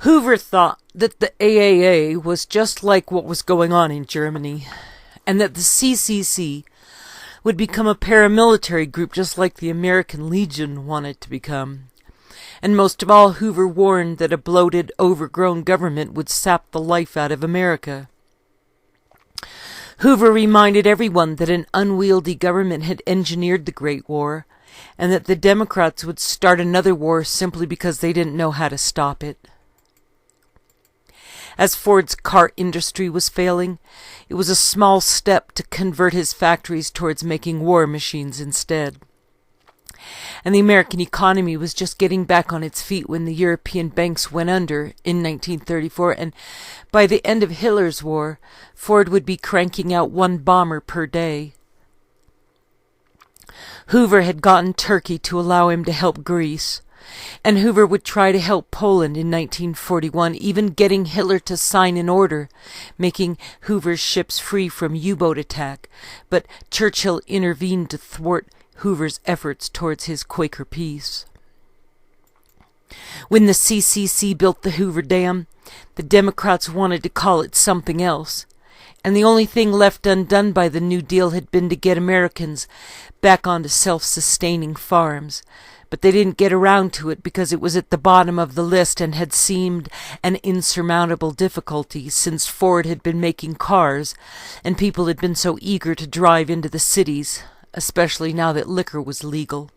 Hoover thought that the AAA was just like what was going on in Germany, and that the CCC would become a paramilitary group just like the American Legion wanted to become. And most of all, Hoover warned that a bloated, overgrown government would sap the life out of America. Hoover reminded everyone that an unwieldy government had engineered the Great War, and that the Democrats would start another war simply because they didn't know how to stop it. As Ford's car industry was failing, it was a small step to convert his factories towards making war machines instead. And the American economy was just getting back on its feet when the European banks went under in 1934, and by the end of Hitler's war, Ford would be cranking out one bomber per day. Hoover had gotten Turkey to allow him to help Greece, and Hoover would try to help Poland in 1941, even getting Hitler to sign an order, making Hoover's ships free from U-boat attack, but Churchill intervened to thwart Hoover's efforts towards his Quaker peace. When the CCC built the Hoover Dam, the Democrats wanted to call it something else, and the only thing left undone by the New Deal had been to get Americans back onto self-sustaining farms. But they didn't get around to it because it was at the bottom of the list and had seemed an insurmountable difficulty since Ford had been making cars and people had been so eager to drive into the cities, especially now that liquor was legal.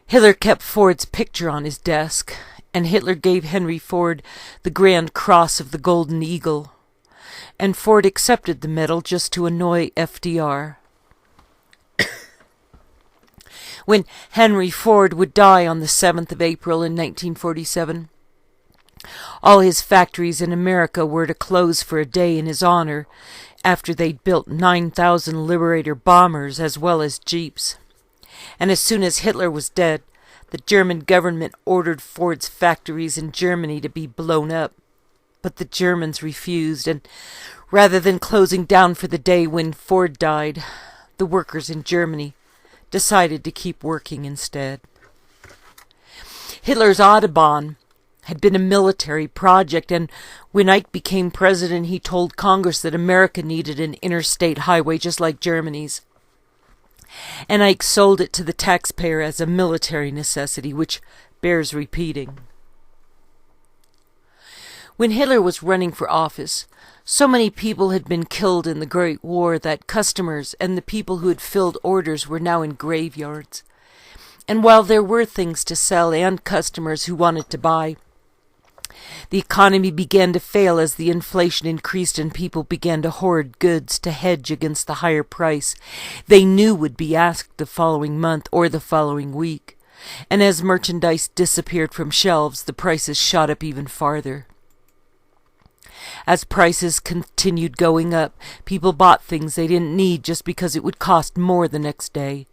Hitler kept Ford's picture on his desk, and Hitler gave Henry Ford the Grand Cross of the Golden Eagle, and Ford accepted the medal just to annoy FDR. When Henry Ford would die on the 7th of April in 1947, all his factories in America were to close for a day in his honor after they'd built 9,000 Liberator bombers as well as jeeps. And as soon as Hitler was dead, the German government ordered Ford's factories in Germany to be blown up. But the Germans refused, and rather than closing down for the day when Ford died, the workers in Germany decided to keep working instead. Hitler's Autobahn had been a military project, and when Ike became president, he told Congress that America needed an interstate highway just like Germany's. And Ike sold it to the taxpayer as a military necessity, which bears repeating. When Hitler was running for office, so many people had been killed in the Great War that customers and the people who had filled orders were now in graveyards. And while there were things to sell and customers who wanted to buy, the economy began to fail as the inflation increased and people began to hoard goods to hedge against the higher price they knew would be asked the following month or the following week. And as merchandise disappeared from shelves, the prices shot up even farther. As prices continued going up, people bought things they didn't need just because it would cost more the next day.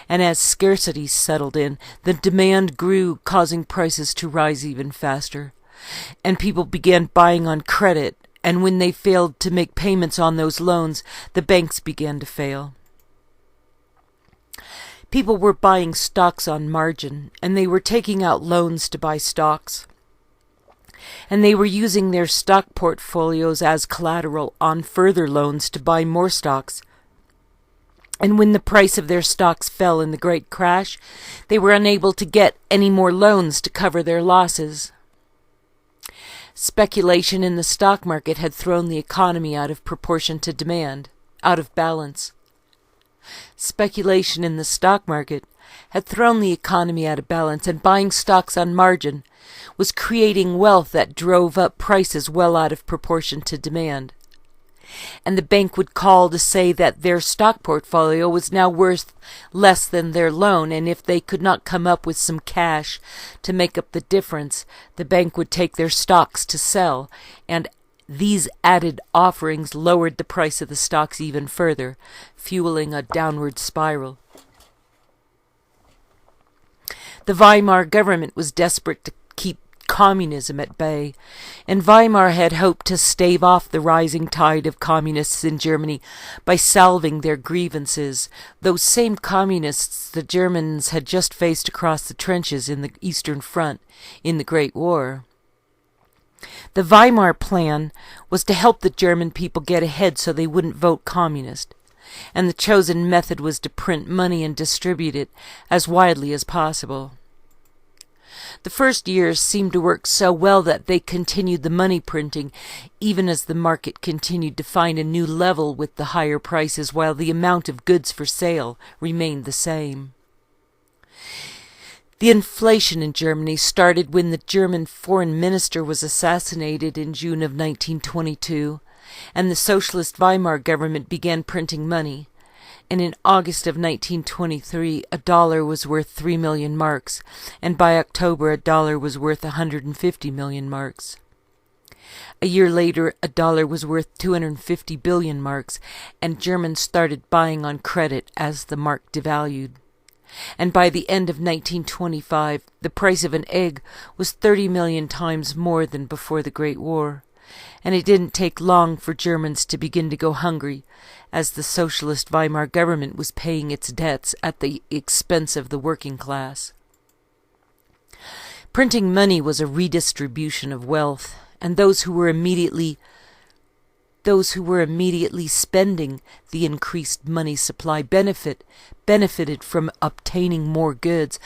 And as scarcity settled in, the demand grew, causing prices to rise even faster. And people began buying on credit, and when they failed to make payments on those loans, the banks began to fail. People were buying stocks on margin, and they were taking out loans to buy stocks. And they were using their stock portfolios as collateral on further loans to buy more stocks. And when the price of their stocks fell in the Great Crash, they were unable to get any more loans to cover their losses. Speculation in the stock market had thrown the economy out of proportion to demand, out of balance. Speculation in the stock market had thrown the economy out of balance, and buying stocks on margin was creating wealth that drove up prices well out of proportion to demand. And the bank would call to say that their stock portfolio was now worth less than their loan, and if they could not come up with some cash to make up the difference, the bank would take their stocks to sell, and these added offerings lowered the price of the stocks even further, fueling a downward spiral. The Weimar government was desperate to keep communism at bay, and Weimar had hoped to stave off the rising tide of communists in Germany by salving their grievances, those same communists the Germans had just faced across the trenches in the Eastern Front in the Great War. The Weimar plan was to help the German people get ahead so they wouldn't vote communist, and the chosen method was to print money and distribute it as widely as possible. The first years seemed to work so well that they continued the money printing, even as the market continued to find a new level with the higher prices, while the amount of goods for sale remained the same. The inflation in Germany started when the German foreign minister was assassinated in June of 1922, and the socialist Weimar government began printing money. And in August of 1923, a dollar was worth 3 million marks, and by October a dollar was worth 150 million marks. A year later, a dollar was worth 250 billion marks, and Germans started buying on credit as the mark devalued. And by the end of 1925, the price of an egg was 30 million times more than before the Great War. And it didn't take long for Germans to begin to go hungry, as the socialist Weimar government was paying its debts at the expense of the working class. Printing money was a redistribution of wealth, and those who were immediately spending the increased money supply benefited from obtaining more goods,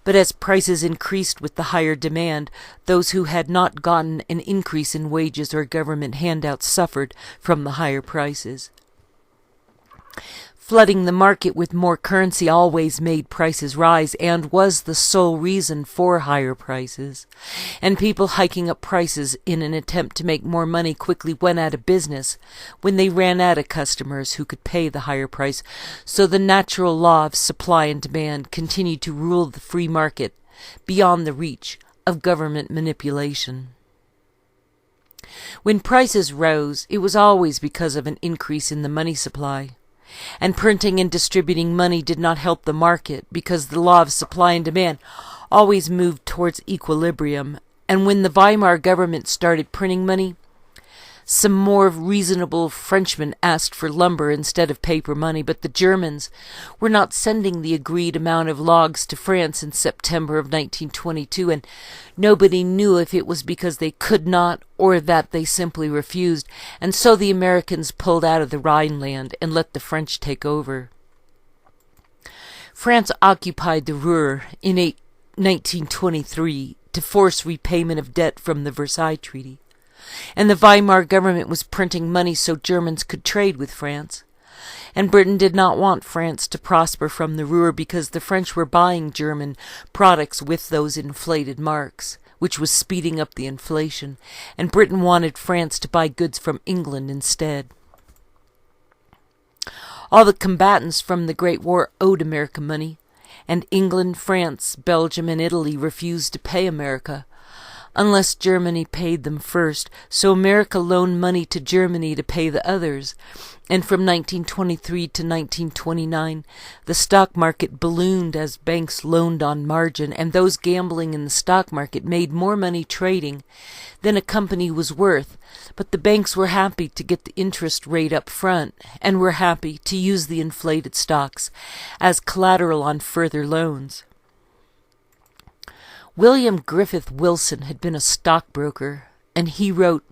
but as prices increased with the higher demand, those who had not gotten an increase in wages or government handouts suffered from the higher prices. Flooding the market with more currency always made prices rise and was the sole reason for higher prices. And people hiking up prices in an attempt to make more money quickly went out of business when they ran out of customers who could pay the higher price. So the natural law of supply and demand continued to rule the free market beyond the reach of government manipulation. When prices rose, it was always because of an increase in the money supply. And printing and distributing money did not help the market, because the law of supply and demand always moved towards equilibrium. And when the Weimar government started printing money, some more reasonable Frenchmen asked for lumber instead of paper money, but the Germans were not sending the agreed amount of logs to France in September of 1922, and nobody knew if it was because they could not or that they simply refused, and so the Americans pulled out of the Rhineland and let the French take over. France occupied the Ruhr in 1923 to force repayment of debt from the Versailles Treaty. And the Weimar government was printing money so Germans could trade with France. And Britain did not want France to prosper from the Ruhr because the French were buying German products with those inflated marks, which was speeding up the inflation, and Britain wanted France to buy goods from England instead. All the combatants from the Great War owed America money, and England, France, Belgium, and Italy refused to pay America, unless Germany paid them first, so America loaned money to Germany to pay the others. And from 1923 to 1929, the stock market ballooned as banks loaned on margin, and those gambling in the stock market made more money trading than a company was worth. But the banks were happy to get the interest rate up front, and were happy to use the inflated stocks as collateral on further loans. William Griffith Wilson had been a stockbroker, and he wrote,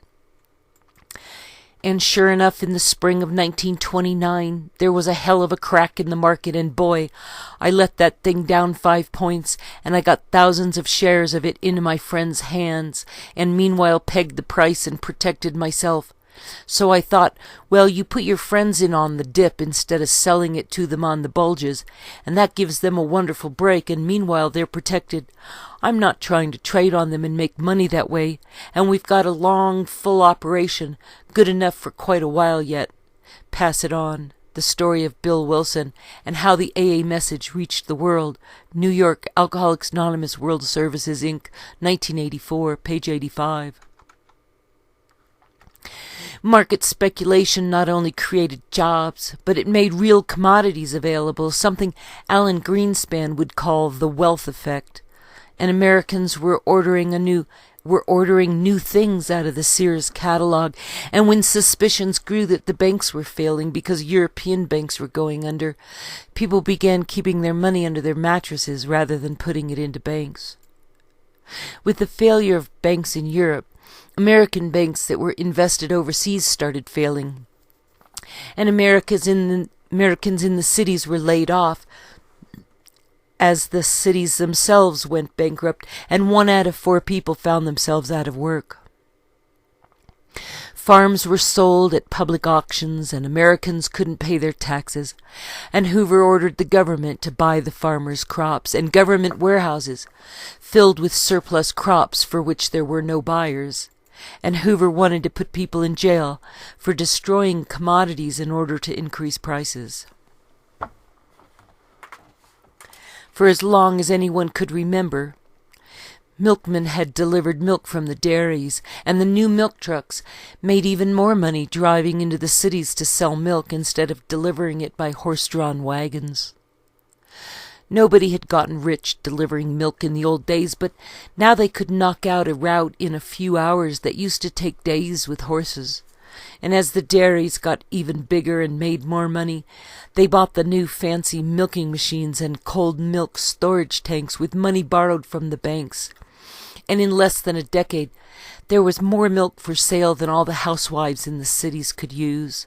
"And sure enough, in the spring of 1929, there was a hell of a crack in the market, and boy, I let that thing down 5 points, and I got thousands of shares of it into my friends' hands, and meanwhile pegged the price and protected myself. So I thought, well, you put your friends in on the dip instead of selling it to them on the bulges, and that gives them a wonderful break, and meanwhile they're protected. I'm not trying to trade on them and make money that way, and we've got a long, full operation, good enough for quite a while yet. Pass it on." The story of Bill Wilson and how the AA message reached the world. New York, Alcoholics Anonymous World Services, Inc., 1984, page 85. Market speculation not only created jobs, but it made real commodities available, something Alan Greenspan would call the wealth effect. And Americans were ordering a new were ordering new things out of the Sears catalog, and when suspicions grew that the banks were failing because European banks were going under, people began keeping their money under their mattresses rather than putting it into banks. With the failure of banks in Europe, American banks that were invested overseas started failing, and Americans in the cities were laid off as the cities themselves went bankrupt, and 1 out of 4 people found themselves out of work. Farms were sold at public auctions, and Americans couldn't pay their taxes, and Hoover ordered the government to buy the farmers' crops, and government warehouses filled with surplus crops for which there were no buyers. And Hoover wanted to put people in jail for destroying commodities in order to increase prices. For as long as anyone could remember, milkmen had delivered milk from the dairies, and the new milk trucks made even more money driving into the cities to sell milk instead of delivering it by horse-drawn wagons. Nobody had gotten rich delivering milk in the old days, but now they could knock out a route in a few hours that used to take days with horses. And as the dairies got even bigger and made more money, they bought the new fancy milking machines and cold milk storage tanks with money borrowed from the banks. And in less than a decade, there was more milk for sale than all the housewives in the cities could use.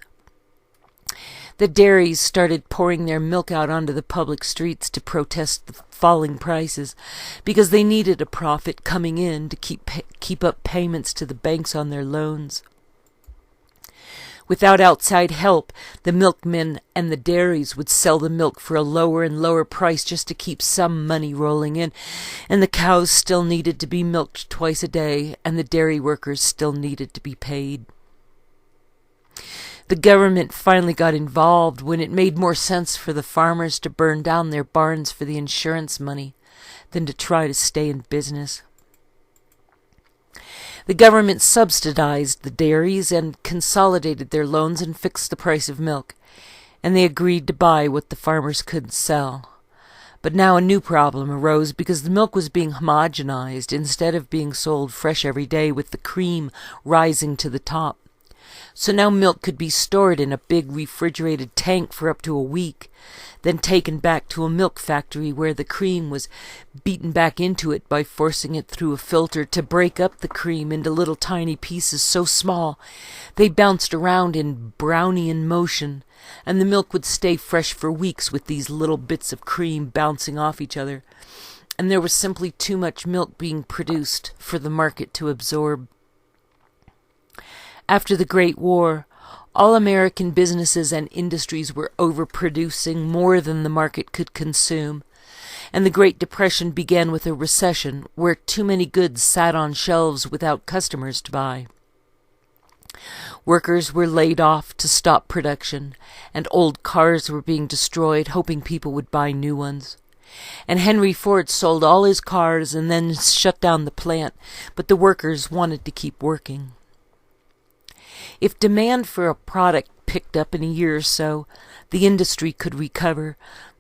The dairies started pouring their milk out onto the public streets to protest the falling prices because they needed a profit coming in to keep up payments to the banks on their loans. Without outside help, the milkmen and the dairies would sell the milk for a lower and lower price just to keep some money rolling in, and the cows still needed to be milked twice a day, and the dairy workers still needed to be paid. The government finally got involved when it made more sense for the farmers to burn down their barns for the insurance money than to try to stay in business. The government subsidized the dairies and consolidated their loans and fixed the price of milk, and they agreed to buy what the farmers couldn't sell. But now a new problem arose because the milk was being homogenized instead of being sold fresh every day with the cream rising to the top. So now milk could be stored in a big refrigerated tank for up to a week, then taken back to a milk factory where the cream was beaten back into it by forcing it through a filter to break up the cream into little tiny pieces so small they bounced around in Brownian motion, and the milk would stay fresh for weeks with these little bits of cream bouncing off each other, and there was simply too much milk being produced for the market to absorb. After the Great War, all American businesses and industries were overproducing more than the market could consume, and the Great Depression began with a recession where too many goods sat on shelves without customers to buy. Workers were laid off to stop production, and old cars were being destroyed, hoping people would buy new ones. And Henry Ford sold all his cars and then shut down the plant, but the workers wanted to keep working. If demand for a product picked up in a year or so, the industry could recover,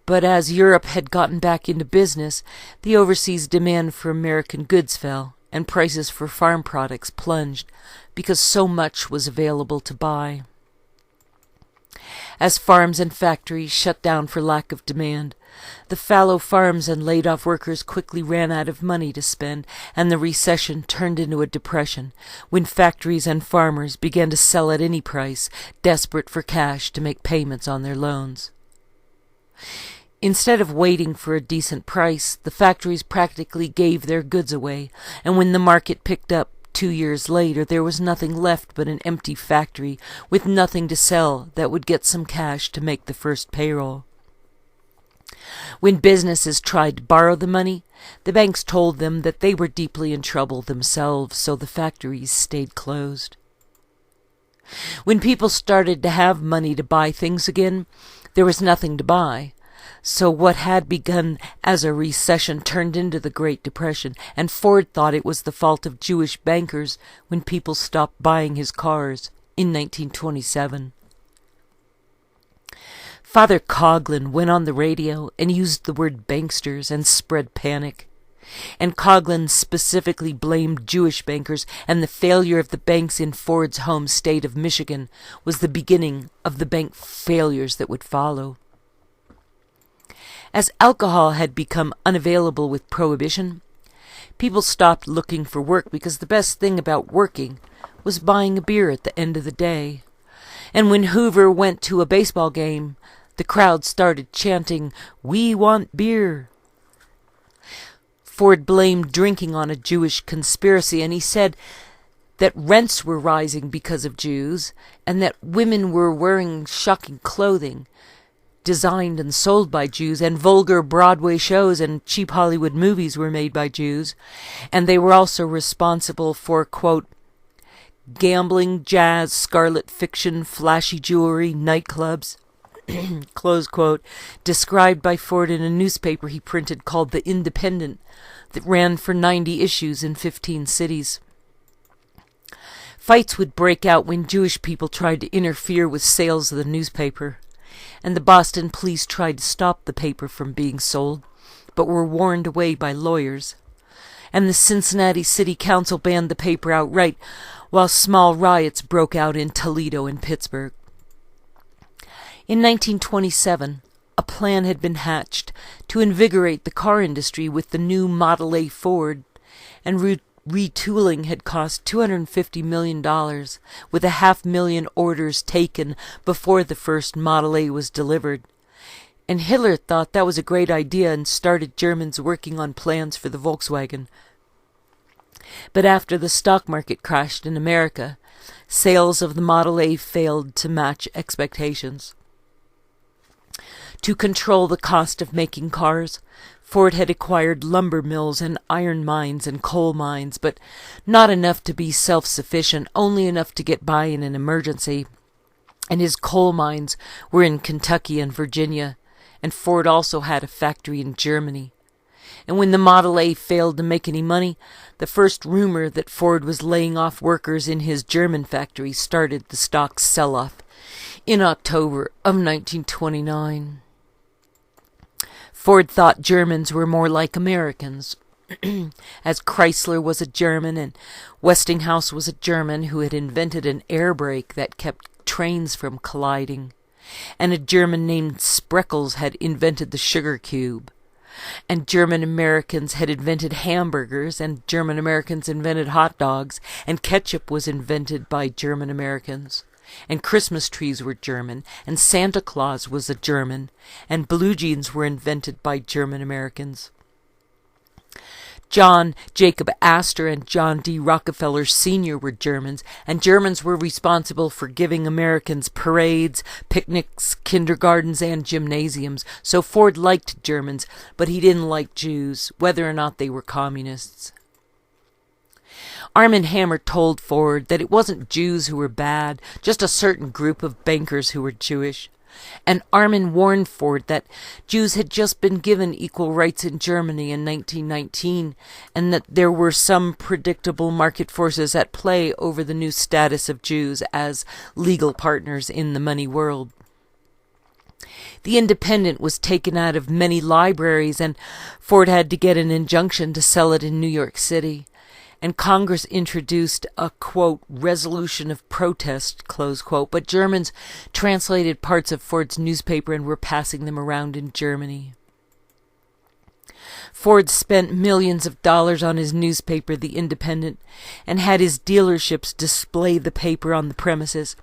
but as Europe had gotten back into business, the overseas demand for American goods fell, and prices for farm products plunged, because so much was available to buy. As farms and factories shut down for lack of demand, the fallow farms and laid-off workers quickly ran out of money to spend, and the recession turned into a depression, when factories and farmers began to sell at any price, desperate for cash to make payments on their loans. Instead of waiting for a decent price, the factories practically gave their goods away, and when the market picked up 2 years later, there was nothing left but an empty factory with nothing to sell that would get some cash to make the first payroll. When businesses tried to borrow the money, the banks told them that they were deeply in trouble themselves, so the factories stayed closed. When people started to have money to buy things again, there was nothing to buy. So what had begun as a recession turned into the Great Depression, and Ford thought it was the fault of Jewish bankers when people stopped buying his cars in 1927. Father Coughlin went on the radio and used the word banksters and spread panic. And Coughlin specifically blamed Jewish bankers, and the failure of the banks in Ford's home state of Michigan was the beginning of the bank failures that would follow. As alcohol had become unavailable with Prohibition, people stopped looking for work because the best thing about working was buying a beer at the end of the day. And when Hoover went to a baseball game, the crowd started chanting, "We want beer." Ford blamed drinking on a Jewish conspiracy, and he said that rents were rising because of Jews, and that women were wearing shocking clothing designed and sold by Jews, and vulgar Broadway shows and cheap Hollywood movies were made by Jews, and they were also responsible for, quote, gambling, jazz, scarlet fiction, flashy jewelry, nightclubs, close quote, described by Ford in a newspaper he printed called The Independent that ran for 90 issues in 15 cities. Fights would break out when Jewish people tried to interfere with sales of the newspaper, and the Boston police tried to stop the paper from being sold, but were warned away by lawyers. And the Cincinnati City Council banned the paper outright, while small riots broke out in Toledo and Pittsburgh. In 1927, a plan had been hatched to invigorate the car industry with the new Model A Ford, and retooling had cost $250 million, with 500,000 orders taken before the first Model A was delivered. And Hitler thought that was a great idea and started Germans working on plans for the Volkswagen. But after the stock market crashed in America, sales of the Model A failed to match expectations. To control the cost of making cars, Ford had acquired lumber mills and iron mines and coal mines, but not enough to be self-sufficient, only enough to get by in an emergency. And his coal mines were in Kentucky and Virginia, and Ford also had a factory in Germany. And when the Model A failed to make any money, the first rumor that Ford was laying off workers in his German factory started the stock sell-off in October of 1929. Ford thought Germans were more like Americans, as Chrysler was a German and Westinghouse was a German who had invented an air brake that kept trains from colliding, and a German named Spreckles had invented the sugar cube, and German Americans had invented hamburgers, and German Americans invented hot dogs, and ketchup was invented by German Americans. And Christmas trees were German, and Santa Claus was a German, and blue jeans were invented by German Americans. John Jacob Astor and John D. Rockefeller Sr. were Germans, and Germans were responsible for giving Americans parades, picnics, kindergartens, and gymnasiums. So Ford liked Germans, but he didn't like Jews, whether or not they were communists. Arm & Hammer told Ford that it wasn't Jews who were bad, just a certain group of bankers who were Jewish. And Armin warned Ford that Jews had just been given equal rights in Germany in 1919, and that there were some predictable market forces at play over the new status of Jews as legal partners in the money world. The Independent was taken out of many libraries, and Ford had to get an injunction to sell it in New York City. And Congress introduced a, quote, resolution of protest, close quote, but Germans translated parts of Ford's newspaper and were passing them around in Germany. Ford spent millions of dollars on his newspaper, The Independent, and had his dealerships display the paper on the premises.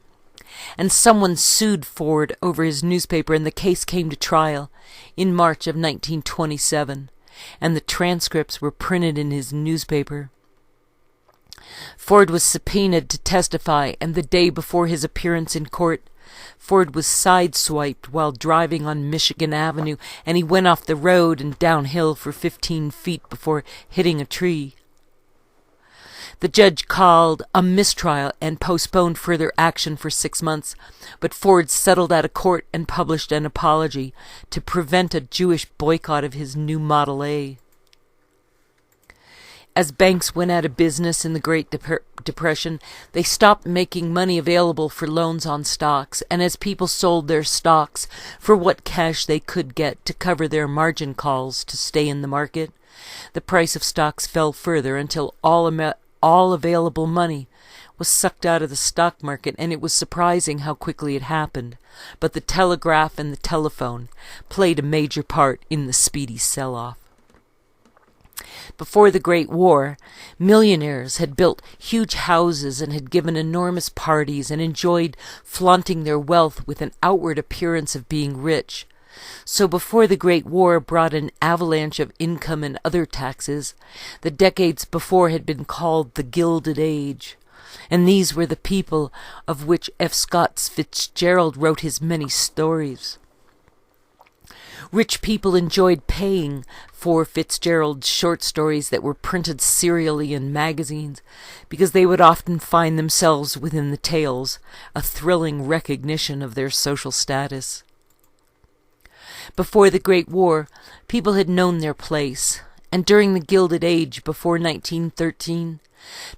And someone sued Ford over his newspaper, and the case came to trial in March of 1927, and the transcripts were printed in his newspaper. Ford was subpoenaed to testify, and the day before his appearance in court, Ford was sideswiped while driving on Michigan Avenue, and he went off the road and downhill for 15 feet before hitting a tree. The judge called a mistrial and postponed further action for 6 months, but Ford settled out of court and published an apology to prevent a Jewish boycott of his new Model A. As banks went out of business in the Great Depression, they stopped making money available for loans on stocks, and as people sold their stocks for what cash they could get to cover their margin calls to stay in the market, the price of stocks fell further until all available money was sucked out of the stock market, and it was surprising how quickly it happened. But the telegraph and the telephone played a major part in the speedy sell-off. Before the Great War, millionaires had built huge houses and had given enormous parties and enjoyed flaunting their wealth with an outward appearance of being rich. So before the Great War brought an avalanche of income and other taxes, the decades before had been called the Gilded Age. And these were the people of which F. Scott Fitzgerald wrote his many stories. Rich people enjoyed paying for Fitzgerald's short stories that were printed serially in magazines, because they would often find themselves within the tales, a thrilling recognition of their social status. Before the Great War, people had known their place, and during the Gilded Age before 1913,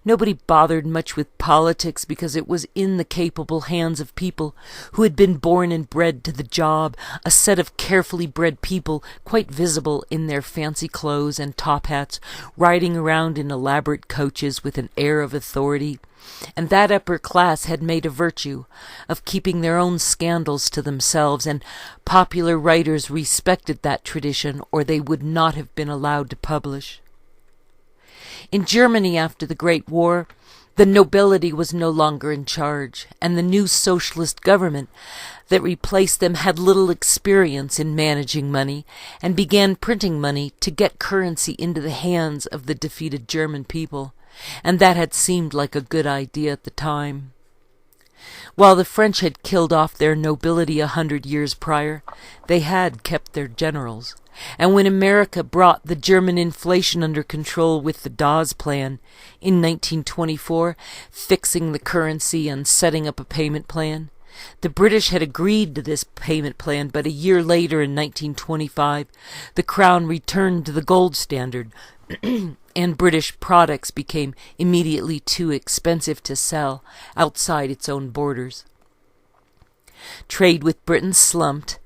nobody bothered much with politics because it was in the capable hands of people who had been born and bred to the job, a set of carefully bred people quite visible in their fancy clothes and top hats, riding around in elaborate coaches with an air of authority. And that upper class had made a virtue of keeping their own scandals to themselves, and popular writers respected that tradition, or they would not have been allowed to publish. In Germany after the Great War, the nobility was no longer in charge, and the new socialist government that replaced them had little experience in managing money and began printing money to get currency into the hands of the defeated German people, and that had seemed like a good idea at the time. While the French had killed off their nobility 100 years prior, they had kept their generals. And when America brought the German inflation under control with the Dawes Plan in 1924, fixing the currency and setting up a payment plan, the British had agreed to this payment plan, but a year later in 1925, the Crown returned to the gold standard, and British products became immediately too expensive to sell outside its own borders. Trade with Britain slumped,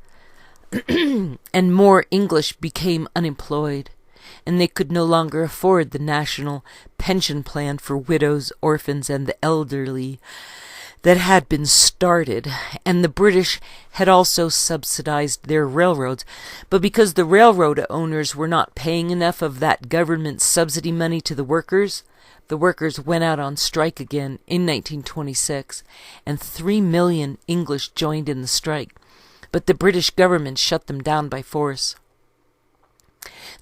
and more English became unemployed, and they could no longer afford the national pension plan for widows, orphans, and the elderly that had been started, and the British had also subsidized their railroads, but because the railroad owners were not paying enough of that government subsidy money to the workers went out on strike again in 1926, and 3 million English joined in the strike. But the British government shut them down by force.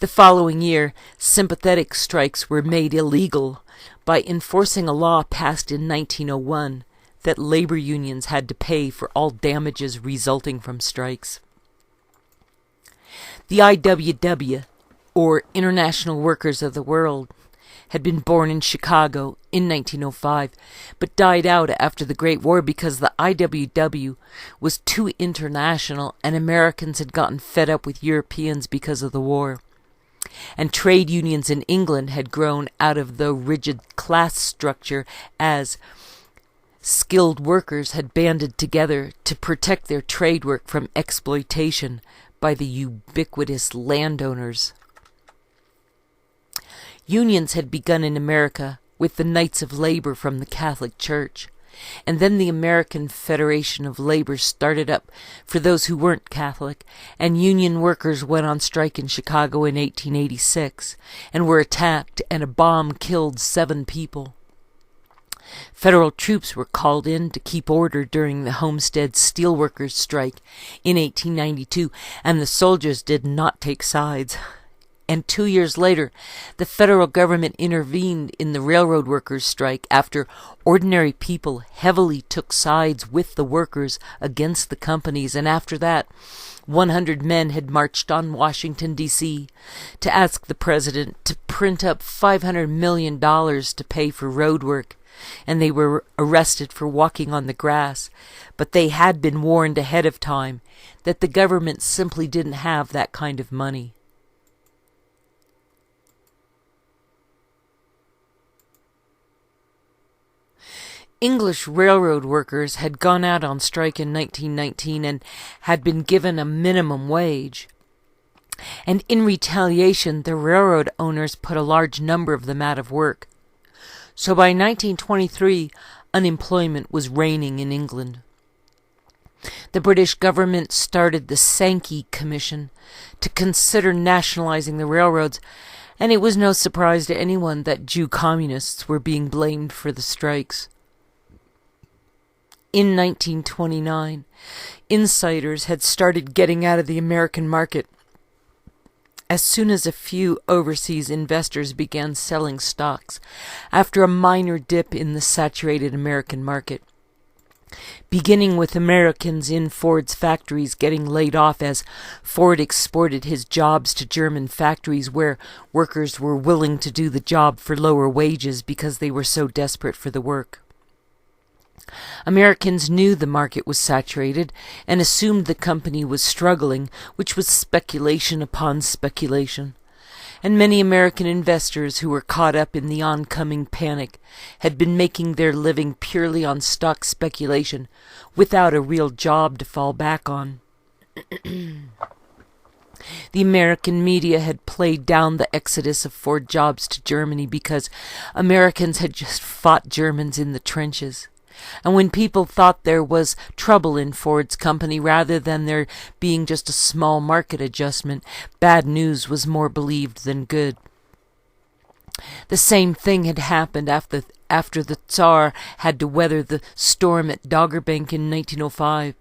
The following year, sympathetic strikes were made illegal by enforcing a law passed in 1901 that labor unions had to pay for all damages resulting from strikes. The IWW, or International Workers of the World, had been born in Chicago in 1905, but died out after the Great War because the IWW was too international and Americans had gotten fed up with Europeans because of the war. And trade unions in England had grown out of the rigid class structure as skilled workers had banded together to protect their trade work from exploitation by the ubiquitous landowners. Unions had begun in America with the Knights of Labor from the Catholic Church, and then the American Federation of Labor started up for those who weren't Catholic, and union workers went on strike in Chicago in 1886 and were attacked, and a bomb killed 7 people. Federal troops were called in to keep order during the Homestead Steelworkers strike in 1892, and the soldiers did not take sides. And 2 years later, the federal government intervened in the railroad workers' strike after ordinary people heavily took sides with the workers against the companies, and after that, 100 men had marched on Washington, D.C. to ask the president to print up $500 million to pay for road work, and they were arrested for walking on the grass, but they had been warned ahead of time that the government simply didn't have that kind of money. English railroad workers had gone out on strike in 1919 and had been given a minimum wage. And in retaliation, the railroad owners put a large number of them out of work. So by 1923, unemployment was reigning in England. The British government started the Sankey Commission to consider nationalizing the railroads, and it was no surprise to anyone that Jew communists were being blamed for the strikes. In 1929, insiders had started getting out of the American market as soon as a few overseas investors began selling stocks after a minor dip in the saturated American market. Beginning with Americans in Ford's factories getting laid off as Ford exported his jobs to German factories where workers were willing to do the job for lower wages because they were so desperate for the work. Americans knew the market was saturated and assumed the company was struggling, which was speculation upon speculation. And many American investors who were caught up in the oncoming panic had been making their living purely on stock speculation without a real job to fall back on. The American media had played down the exodus of Ford jobs to Germany because Americans had just fought Germans in the trenches. And when people thought there was trouble in Ford's company rather than there being just a small market adjustment, bad news was more believed than good. The same thing had happened after the Tsar had to weather the storm at Doggerbank in 1905.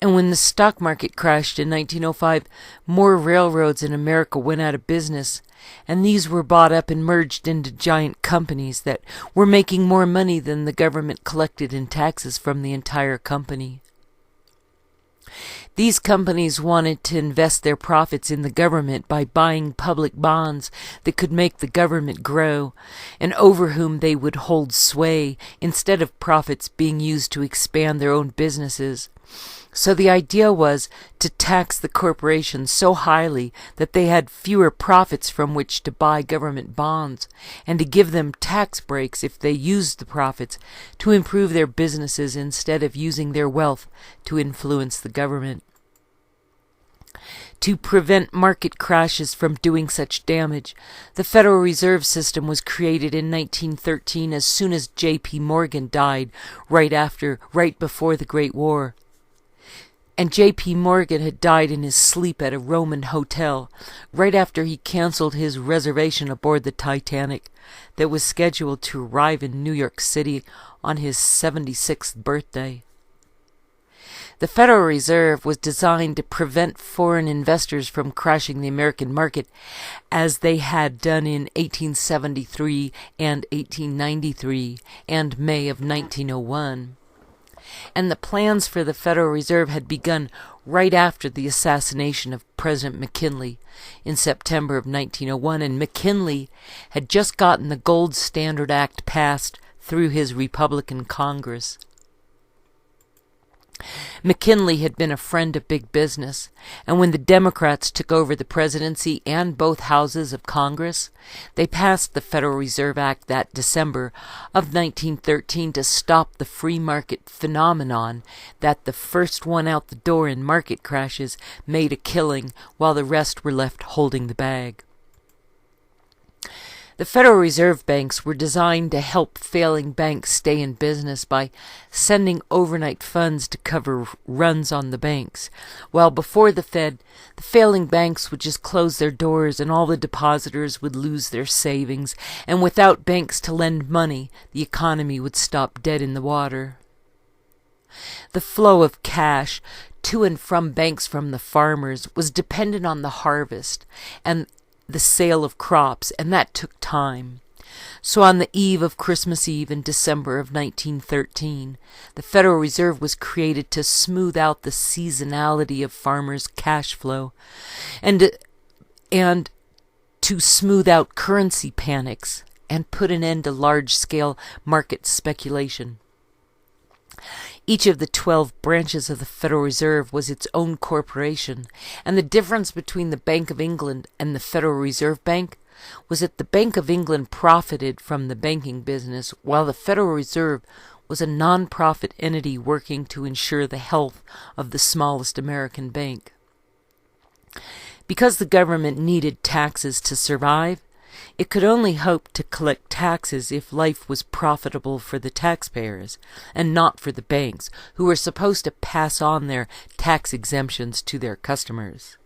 And when the stock market crashed in 1905, more railroads in America went out of business, and these were bought up and merged into giant companies that were making more money than the government collected in taxes from the entire company. These companies wanted to invest their profits in the government by buying public bonds that could make the government grow, and over whom they would hold sway instead of profits being used to expand their own businesses. So the idea was to tax the corporations so highly that they had fewer profits from which to buy government bonds, and to give them tax breaks if they used the profits to improve their businesses instead of using their wealth to influence the government. To prevent market crashes from doing such damage, the Federal Reserve System was created in 1913 as soon as J.P. Morgan died right before the Great War. And J.P. Morgan had died in his sleep at a Roman hotel right after he canceled his reservation aboard the Titanic that was scheduled to arrive in New York City on his 76th birthday. The Federal Reserve was designed to prevent foreign investors from crashing the American market as they had done in 1873 and 1893 and May of 1901. And the plans for the Federal Reserve had begun right after the assassination of President McKinley in September of 1901, and McKinley had just gotten the Gold Standard Act passed through his Republican Congress. McKinley had been a friend of big business, and when the Democrats took over the presidency and both houses of Congress, they passed the Federal Reserve Act that December of 1913 to stop the free market phenomenon that the first one out the door in market crashes made a killing while the rest were left holding the bag. The Federal Reserve banks were designed to help failing banks stay in business by sending overnight funds to cover runs on the banks, while before the Fed, the failing banks would just close their doors and all the depositors would lose their savings, and without banks to lend money, the economy would stop dead in the water. The flow of cash to and from banks from the farmers was dependent on the harvest and the sale of crops, and that took time. So on the eve of Christmas Eve in December of 1913, the Federal Reserve was created to smooth out the seasonality of farmers' cash flow and to smooth out currency panics and put an end to large-scale market speculation. Each of the 12 branches of the Federal Reserve was its own corporation, and the difference between the Bank of England and the Federal Reserve Bank was that the Bank of England profited from the banking business, while the Federal Reserve was a non-profit entity working to ensure the health of the smallest American bank. Because the government needed taxes to survive, it could only hope to collect taxes if life was profitable for the taxpayers and not for the banks, who were supposed to pass on their tax exemptions to their customers.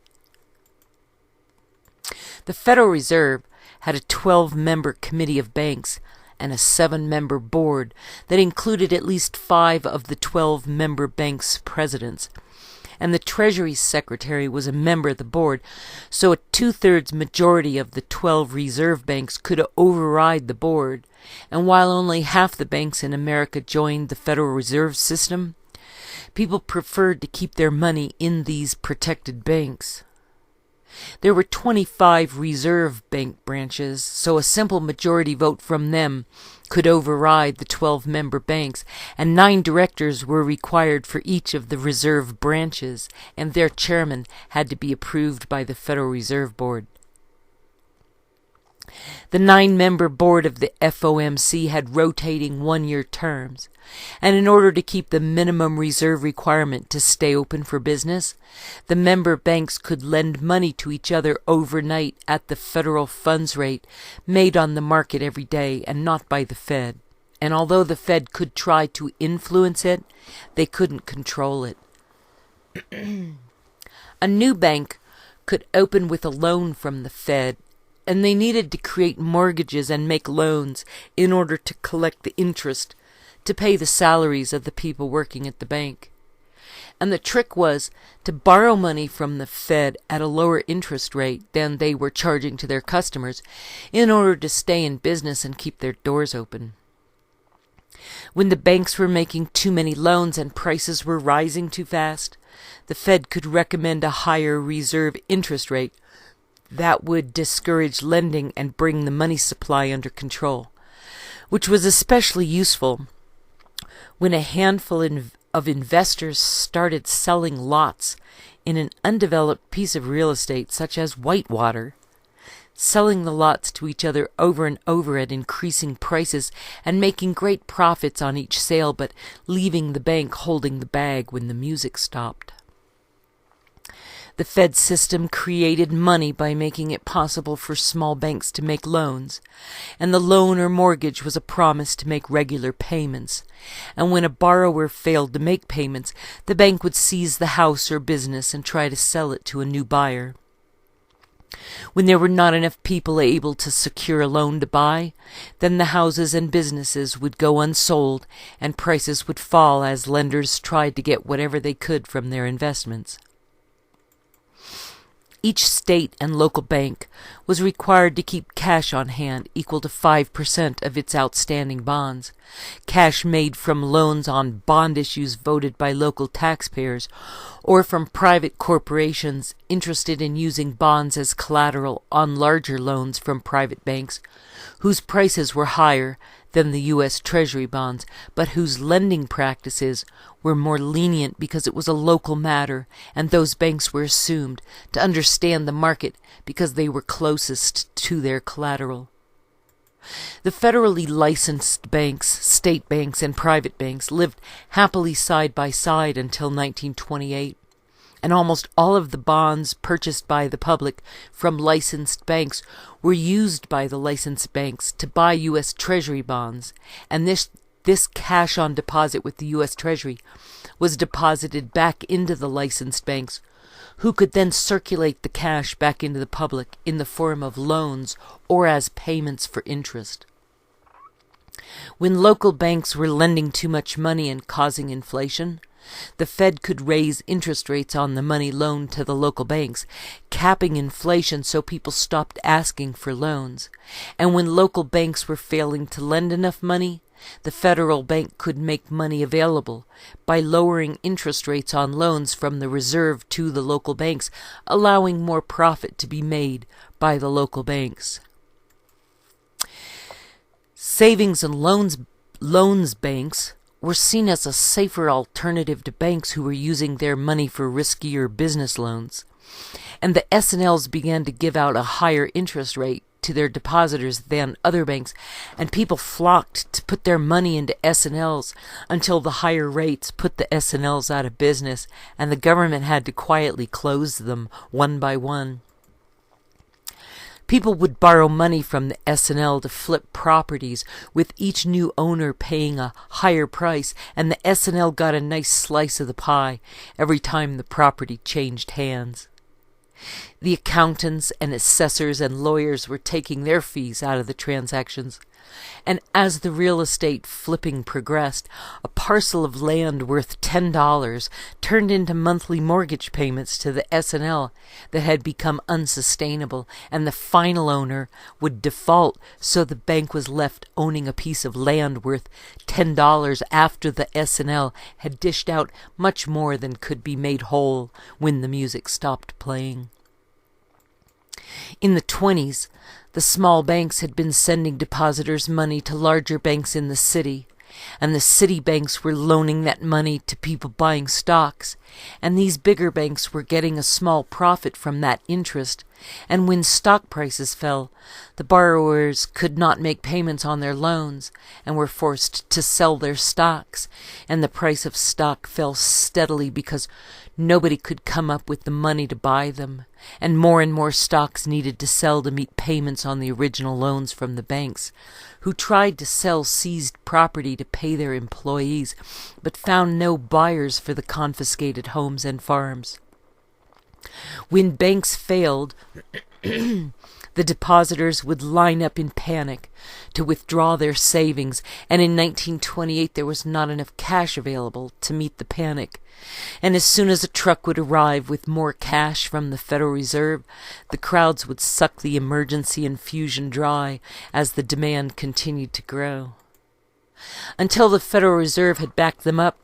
The Federal Reserve had a 12-member committee of banks and a 7-member board that included at least 5 of the 12-member banks' presidents, and the Treasury Secretary was a member of the board, so a 2/3 majority of the 12 reserve banks could override the board, and while only half the banks in America joined the Federal Reserve System, people preferred to keep their money in these protected banks. There were 25 reserve bank branches, so a simple majority vote from them could override the 12-member banks, and 9 directors were required for each of the reserve branches, and their chairman had to be approved by the Federal Reserve Board. The 9-member board of the FOMC had rotating 1-year terms, and in order to keep the minimum reserve requirement to stay open for business, the member banks could lend money to each other overnight at the federal funds rate made on the market every day and not by the Fed. And although the Fed could try to influence it, they couldn't control it. A new bank could open with a loan from the Fed, and they needed to create mortgages and make loans in order to collect the interest to pay the salaries of the people working at the bank. And the trick was to borrow money from the Fed at a lower interest rate than they were charging to their customers in order to stay in business and keep their doors open. When the banks were making too many loans and prices were rising too fast, the Fed could recommend a higher reserve interest rate that would discourage lending and bring the money supply under control, which was especially useful when a handful of investors started selling lots in an undeveloped piece of real estate such as Whitewater, selling the lots to each other over and over at increasing prices and making great profits on each sale, but leaving the bank holding the bag when the music stopped. The Fed system created money by making it possible for small banks to make loans, and the loan or mortgage was a promise to make regular payments. And when a borrower failed to make payments, the bank would seize the house or business and try to sell it to a new buyer. When there were not enough people able to secure a loan to buy, then the houses and businesses would go unsold and prices would fall as lenders tried to get whatever they could from their investments. Each state and local bank was required to keep cash on hand equal to 5% of its outstanding bonds, cash made from loans on bond issues voted by local taxpayers or from private corporations interested in using bonds as collateral on larger loans from private banks, whose prices were higher than the U.S. Treasury bonds, but whose lending practices were more lenient because it was a local matter, and those banks were assumed to understand the market because they were closest to their collateral. The federally licensed banks, state banks, and private banks lived happily side by side until 1928. And almost all of the bonds purchased by the public from licensed banks were used by the licensed banks to buy U.S. Treasury bonds, and this cash on deposit with the U.S. Treasury was deposited back into the licensed banks, who could then circulate the cash back into the public in the form of loans or as payments for interest. When local banks were lending too much money and causing inflation, the Fed could raise interest rates on the money loaned to the local banks, capping inflation so people stopped asking for loans. And when local banks were failing to lend enough money, the federal bank could make money available by lowering interest rates on loans from the reserve to the local banks, allowing more profit to be made by the local banks. Savings and loans banks were seen as a safer alternative to banks who were using their money for riskier business loans, and the S&Ls began to give out a higher interest rate to their depositors than other banks, and people flocked to put their money into S&Ls until the higher rates put the S&Ls out of business, and the government had to quietly close them one by one. People would borrow money from the S&L to flip properties, with each new owner paying a higher price, and the S&L got a nice slice of the pie every time the property changed hands. The accountants and assessors and lawyers were taking their fees out of the transactions, and as the real estate flipping progressed, a parcel of land worth $10 turned into monthly mortgage payments to the S&L that had become unsustainable, and the final owner would default, so the bank was left owning a piece of land worth $10 after the S&L had dished out much more than could be made whole when the music stopped playing. In the 1920s, the small banks had been sending depositors money to larger banks in the city, and the city banks were loaning that money to people buying stocks, and these bigger banks were getting a small profit from that interest, and when stock prices fell, the borrowers could not make payments on their loans and were forced to sell their stocks, and the price of stock fell steadily because nobody could come up with the money to buy them, and more stocks needed to sell to meet payments on the original loans from the banks, who tried to sell seized property to pay their employees, but found no buyers for the confiscated homes and farms. When banks failed, the depositors would line up in panic to withdraw their savings, and in 1928 there was not enough cash available to meet the panic. And as soon as a truck would arrive with more cash from the Federal Reserve, the crowds would suck the emergency infusion dry as the demand continued to grow. Until the Federal Reserve had backed them up,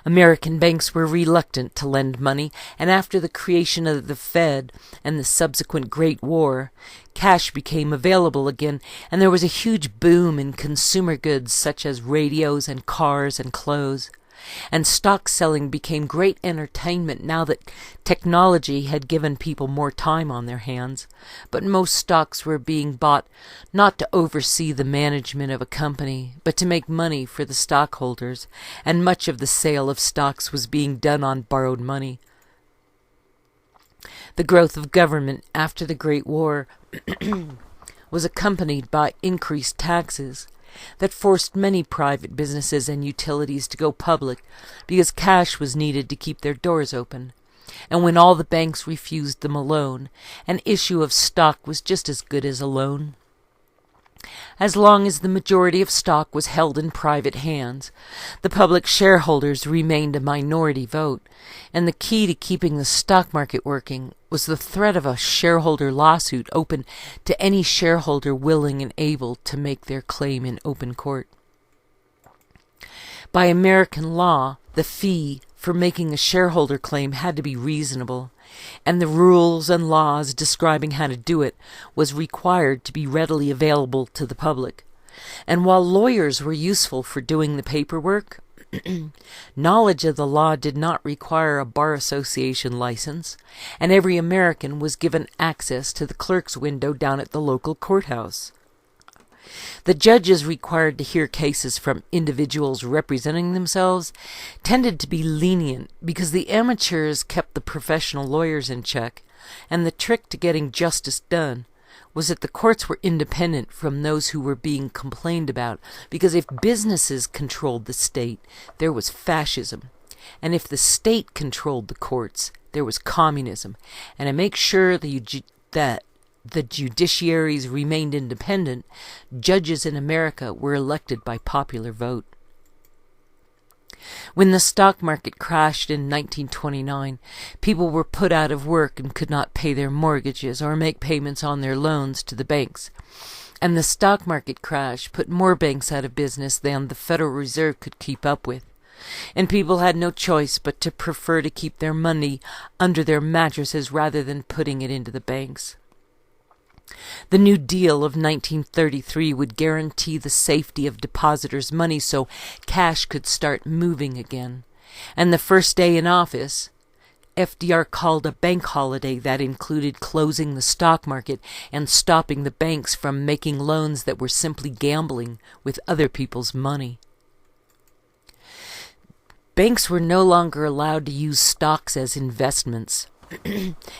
American banks were reluctant to lend money, and after the creation of the Fed and the subsequent Great War, cash became available again, and there was a huge boom in consumer goods such as radios and cars and clothes. And stock selling became great entertainment now that technology had given people more time on their hands. But most stocks were being bought not to oversee the management of a company, but to make money for the stockholders, and much of the sale of stocks was being done on borrowed money. The growth of government after the Great War was accompanied by increased taxes that forced many private businesses and utilities to go public because cash was needed to keep their doors open. And when all the banks refused them a loan, an issue of stock was just as good as a loan. As long as the majority of stock was held in private hands, the public shareholders remained a minority vote, and the key to keeping the stock market working was the threat of a shareholder lawsuit open to any shareholder willing and able to make their claim in open court. By American law, the fee for making a shareholder claim had to be reasonable, and the rules and laws describing how to do it was required to be readily available to the public. And while lawyers were useful for doing the paperwork, knowledge of the law did not require a bar association license, and every American was given access to the clerk's window down at the local courthouse. The judges required to hear cases from individuals representing themselves tended to be lenient because the amateurs kept the professional lawyers in check, and the trick to getting justice done was that the courts were independent from those who were being complained about, because if businesses controlled the state, there was fascism, and if the state controlled the courts, there was communism. And to make sure that the judiciaries remained independent, judges in America were elected by popular vote. When the stock market crashed in 1929, people were put out of work and could not pay their mortgages or make payments on their loans to the banks. And the stock market crash put more banks out of business than the Federal Reserve could keep up with. And people had no choice but to prefer to keep their money under their mattresses rather than putting it into the banks. The New Deal of 1933 would guarantee the safety of depositors' money so cash could start moving again. And the first day in office, FDR called a bank holiday that included closing the stock market and stopping the banks from making loans that were simply gambling with other people's money. Banks were no longer allowed to use stocks as investments,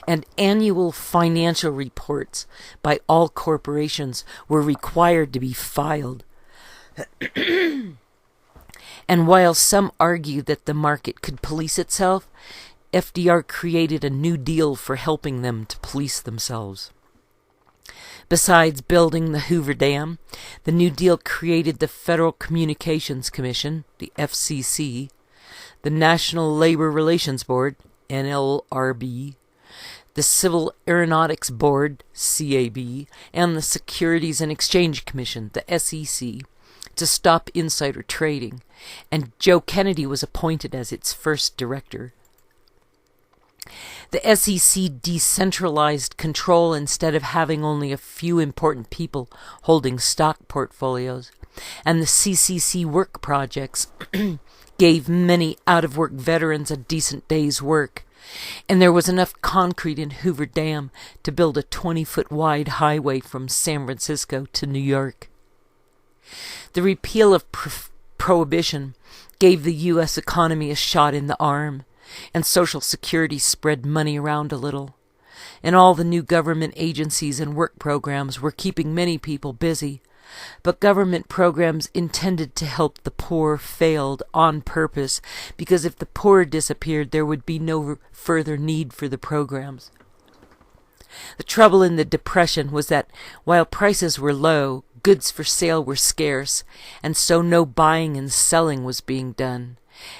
and annual financial reports by all corporations were required to be filed. And while some argued that the market could police itself, FDR created a New Deal for helping them to police themselves. Besides building the Hoover Dam, the New Deal created the Federal Communications Commission, the FCC, the National Labor Relations Board, NLRB, the Civil Aeronautics Board, CAB, and the Securities and Exchange Commission, the SEC, to stop insider trading, and Joe Kennedy was appointed as its first director. The SEC decentralized control instead of having only a few important people holding stock portfolios, and the CCC work projects gave many out-of-work veterans a decent day's work, and there was enough concrete in Hoover Dam to build a 20-foot wide highway from San Francisco to New York. The repeal of prohibition gave the U.S. economy a shot in the arm, and Social Security spread money around a little, and all the new government agencies and work programs were keeping many people busy. But government programs intended to help the poor failed on purpose, because if the poor disappeared, there would be no further need for the programs. The trouble in the Depression was that while prices were low, goods for sale were scarce, and so no buying and selling was being done.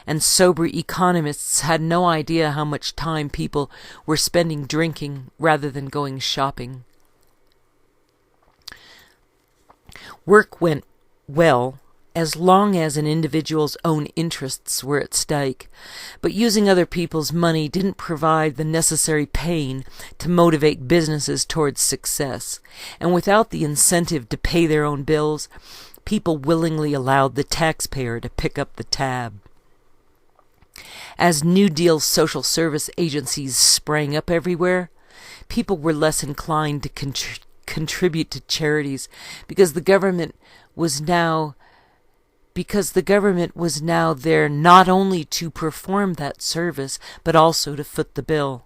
And sober economists had no idea how much time people were spending drinking rather than going shopping. Work went well as long as an individual's own interests were at stake, but using other people's money didn't provide the necessary pain to motivate businesses towards success, and without the incentive to pay their own bills, people willingly allowed the taxpayer to pick up the tab. As New Deal social service agencies sprang up everywhere, people were less inclined to contribute to charities because the government was now there not only to perform that service but also to foot the bill.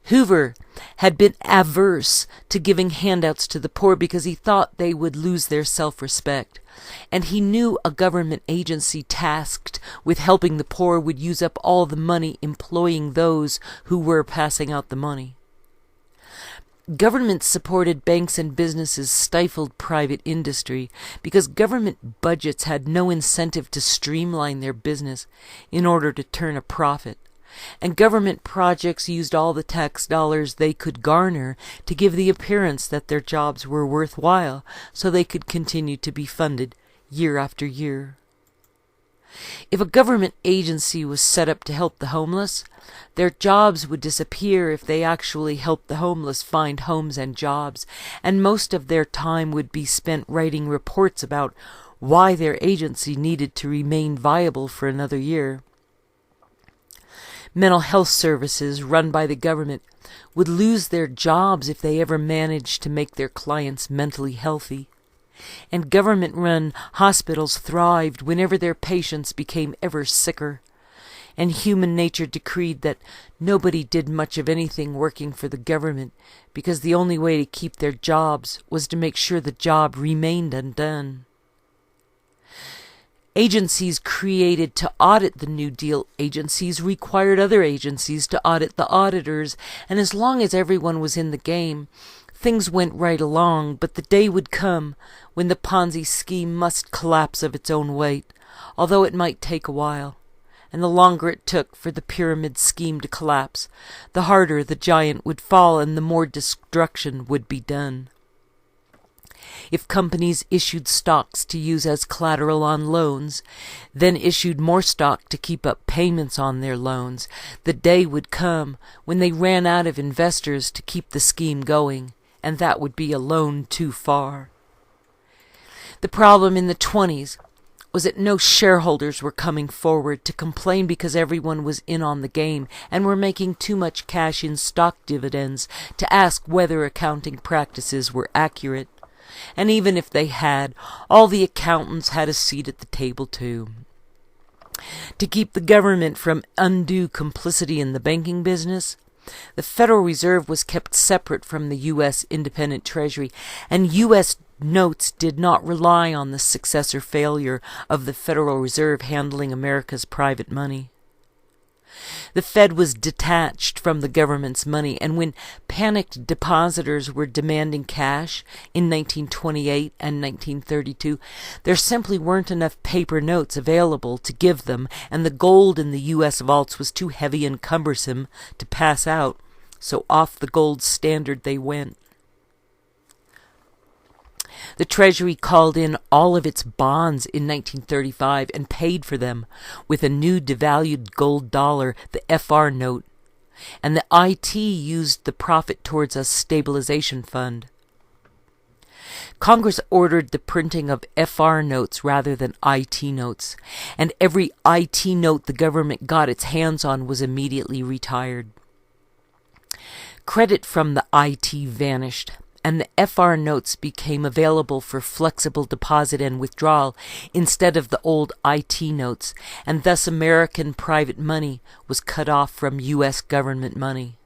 Hoover had been averse to giving handouts to the poor because he thought they would lose their self-respect, and he knew a government agency tasked with helping the poor would use up all the money employing those who were passing out the money. Government-supported banks and businesses stifled private industry because government budgets had no incentive to streamline their business in order to turn a profit, and government projects used all the tax dollars they could garner to give the appearance that their jobs were worthwhile so they could continue to be funded year after year. If a government agency was set up to help the homeless, their jobs would disappear if they actually helped the homeless find homes and jobs, and most of their time would be spent writing reports about why their agency needed to remain viable for another year. Mental health services run by the government would lose their jobs if they ever managed to make their clients mentally healthy. And government-run hospitals thrived whenever their patients became ever sicker, and human nature decreed that nobody did much of anything working for the government because the only way to keep their jobs was to make sure the job remained undone. Agencies created to audit the New Deal agencies required other agencies to audit the auditors, and as long as everyone was in the game, things went right along, but the day would come when the Ponzi scheme must collapse of its own weight, although it might take a while. And the longer it took for the pyramid scheme to collapse, the harder the giant would fall and the more destruction would be done. If companies issued stocks to use as collateral on loans, then issued more stock to keep up payments on their loans, the day would come when they ran out of investors to keep the scheme going, and that would be a loan too far. The problem in the 20s was that no shareholders were coming forward to complain because everyone was in on the game and were making too much cash in stock dividends to ask whether accounting practices were accurate. And even if they had, all the accountants had a seat at the table too. To keep the government from undue complicity in the banking business, the Federal Reserve was kept separate from the U.S. independent Treasury, and U.S. notes did not rely on the success or failure of the Federal Reserve handling America's private money. The Fed was detached from the government's money, and when panicked depositors were demanding cash in 1928 and 1932, there simply weren't enough paper notes available to give them, and the gold in the U.S. vaults was too heavy and cumbersome to pass out, so off the gold standard they went. The Treasury called in all of its bonds in 1935 and paid for them with a new devalued gold dollar, the FR note, and the IT used the profit towards a stabilization fund. Congress ordered the printing of FR notes rather than IT notes, and every IT note the government got its hands on was immediately retired. Credit from the IT vanished, and the FR notes became available for flexible deposit and withdrawal instead of the old IT notes, and thus American private money was cut off from U.S. government money.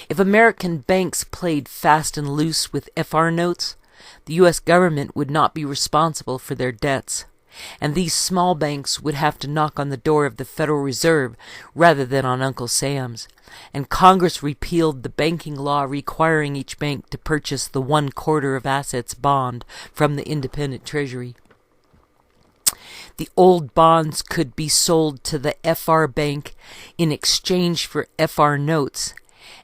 If American banks played fast and loose with FR notes, the U.S. government would not be responsible for their debts, and these small banks would have to knock on the door of the Federal Reserve rather than on Uncle Sam's, and Congress repealed the banking law requiring each bank to purchase the 1/4 of assets bond from the independent Treasury. The old bonds could be sold to the FR bank in exchange for FR notes,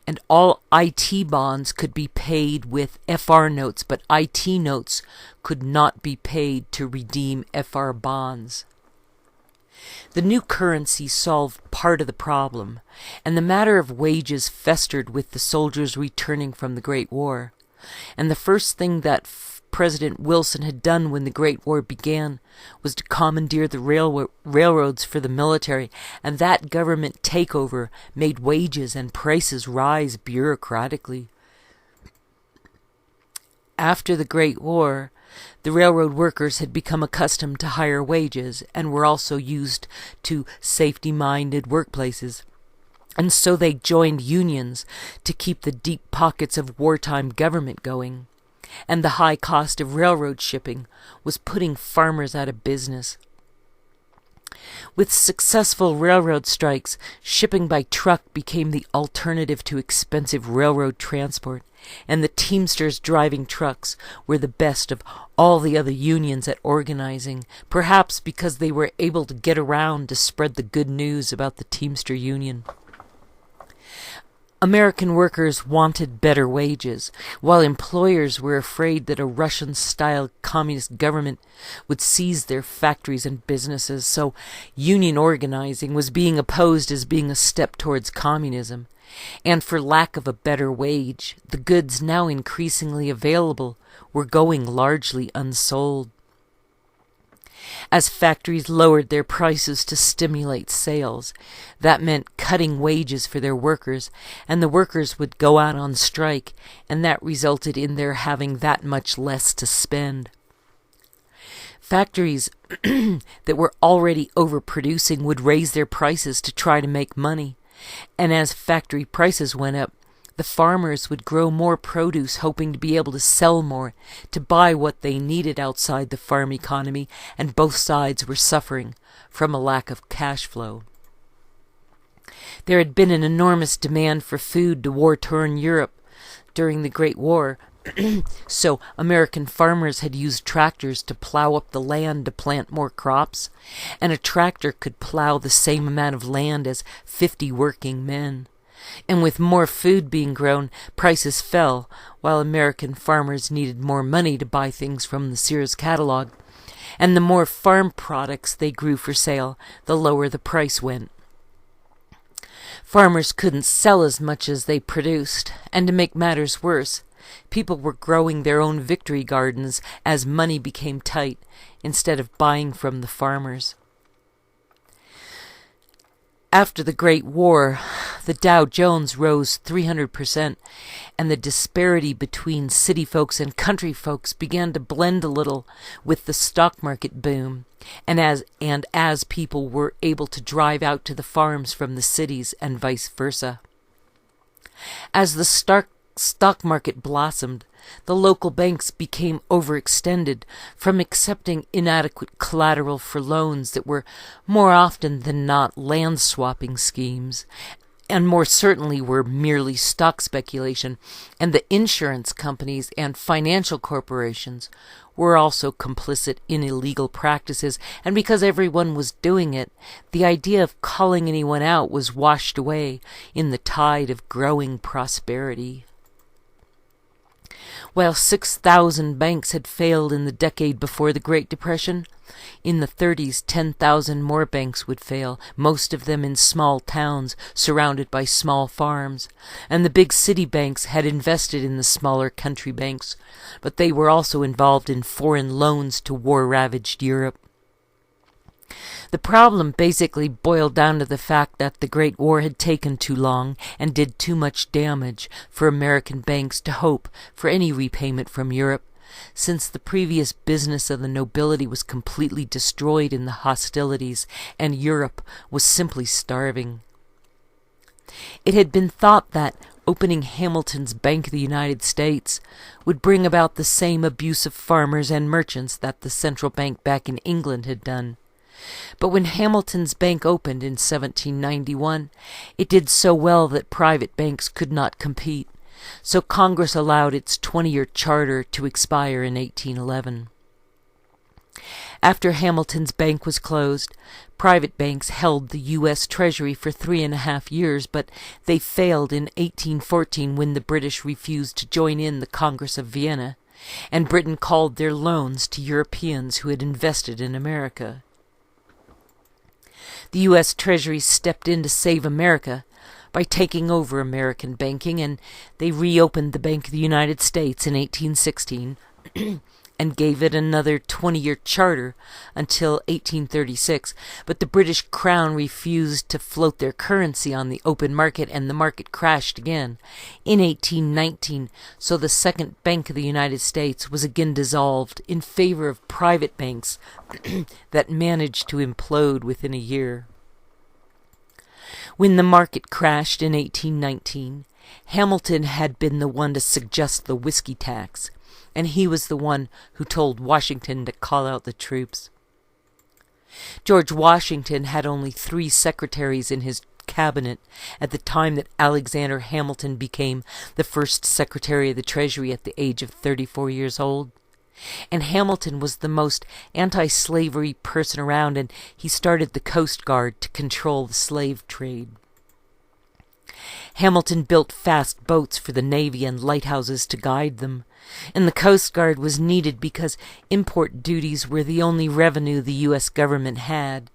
and all IT bonds could be paid with FR notes, but IT notes could not be paid to redeem FR bonds. The new currency solved part of the problem, and the matter of wages festered with the soldiers returning from the Great War. And the first thing that President Wilson had done when the Great War began was to commandeer the railroads for the military, and that government takeover made wages and prices rise bureaucratically. After the Great War, the railroad workers had become accustomed to higher wages and were also used to safety-minded workplaces, and so they joined unions to keep the deep pockets of wartime government going, and the high cost of railroad shipping was putting farmers out of business. With successful railroad strikes, shipping by truck became the alternative to expensive railroad transport, and the Teamsters driving trucks were the best of all the other unions at organizing, perhaps because they were able to get around to spread the good news about the Teamster Union. American workers wanted better wages, while employers were afraid that a Russian-style communist government would seize their factories and businesses, so union organizing was being opposed as being a step towards communism. And for lack of a better wage, the goods now increasingly available were going largely unsold. As factories lowered their prices to stimulate sales, that meant cutting wages for their workers, and the workers would go out on strike, and that resulted in their having that much less to spend. Factories that were already overproducing would raise their prices to try to make money, and as factory prices went up, the farmers would grow more produce, hoping to be able to sell more, to buy what they needed outside the farm economy, and both sides were suffering from a lack of cash flow. There had been an enormous demand for food to war-torn Europe during the Great War, so American farmers had used tractors to plow up the land to plant more crops, and a tractor could plow the same amount of land as 50 working men. And with more food being grown, prices fell, while American farmers needed more money to buy things from the Sears catalog, and the more farm products they grew for sale, the lower the price went. Farmers couldn't sell as much as they produced, and to make matters worse, People were growing their own victory gardens as money became tight, instead of buying from the farmers. After the Great War, the Dow Jones rose 300%, and the disparity between city folks and country folks began to blend a little with the stock market boom, and as people were able to drive out to the farms from the cities and vice versa. As the stock market blossomed, the local banks became overextended from accepting inadequate collateral for loans that were more often than not land swapping schemes, and more certainly were merely stock speculation, and the insurance companies and financial corporations were also complicit in illegal practices, and because everyone was doing it, the idea of calling anyone out was washed away in the tide of growing prosperity. While 6,000 banks had failed in the decade before the Great Depression, in the 30s 10,000 more banks would fail, most of them in small towns surrounded by small farms, and the big city banks had invested in the smaller country banks, but they were also involved in foreign loans to war-ravaged Europe. The problem basically boiled down to the fact that the Great War had taken too long and did too much damage for American banks to hope for any repayment from Europe, since the previous business of the nobility was completely destroyed in the hostilities and Europe was simply starving. It had been thought that opening Hamilton's Bank of the United States would bring about the same abuse of farmers and merchants that the central bank back in England had done. But when Hamilton's bank opened in 1791, it did so well that private banks could not compete, so Congress allowed its 20-year charter to expire in 1811. After Hamilton's bank was closed, private banks held the U.S. Treasury for 3.5 years, but they failed in 1814 when the British refused to join in the Congress of Vienna, and Britain called their loans to Europeans who had invested in America. The U.S. Treasury stepped in to save America by taking over American banking, and they reopened the Bank of the United States in 1816 and gave it another 20-year charter until 1836, but the British Crown refused to float their currency on the open market, and the market crashed again in 1819, so the Second Bank of the United States was again dissolved in favor of private banks that managed to implode within a year. When the market crashed in 1819, Hamilton had been the one to suggest the whiskey tax, and he was the one who told Washington to call out the troops. George Washington had only 3 secretaries in his cabinet at the time that Alexander Hamilton became the first Secretary of the Treasury at the age of 34 years old. And Hamilton was the most anti-slavery person around, and he started the Coast Guard to control the slave trade. Hamilton built fast boats for the Navy and lighthouses to guide them, and the Coast Guard was needed because import duties were the only revenue the U.S. government had,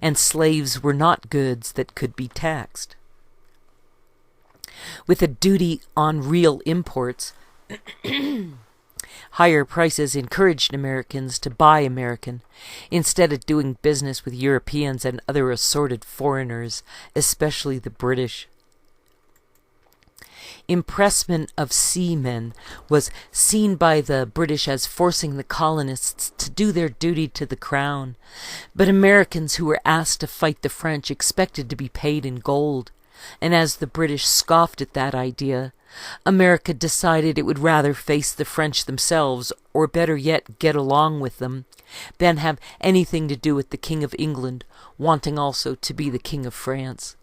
and slaves were not goods that could be taxed. With a duty on real imports, higher prices encouraged Americans to buy American, instead of doing business with Europeans and other assorted foreigners, especially the British. Impressment of seamen was seen by the British as forcing the colonists to do their duty to the crown, but Americans who were asked to fight the French expected to be paid in gold, and as the British scoffed at that idea, America decided it would rather face the French themselves, or better yet, get along with them, than have anything to do with the King of England, wanting also to be the King of France.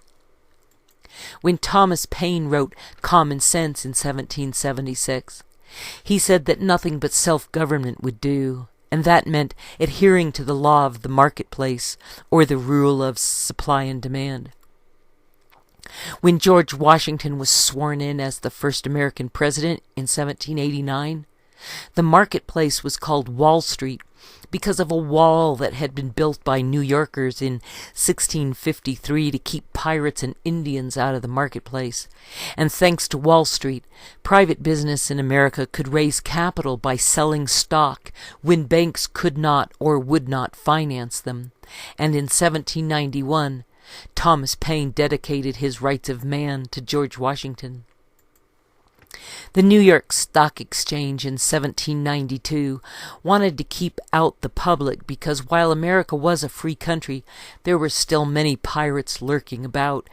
When Thomas Paine wrote Common Sense in 1776, he said that nothing but self-government would do, and that meant adhering to the law of the marketplace, or the rule of supply and demand. When George Washington was sworn in as the first American president in 1789, the marketplace was called Wall Street, because of a wall that had been built by New Yorkers in 1653 to keep pirates and Indians out of the marketplace. And thanks to Wall Street, private business in America could raise capital by selling stock when banks could not or would not finance them. And in 1791, Thomas Paine dedicated his Rights of Man to George Washington. The New York Stock Exchange in 1792 wanted to keep out the public because while America was a free country, there were still many pirates lurking about.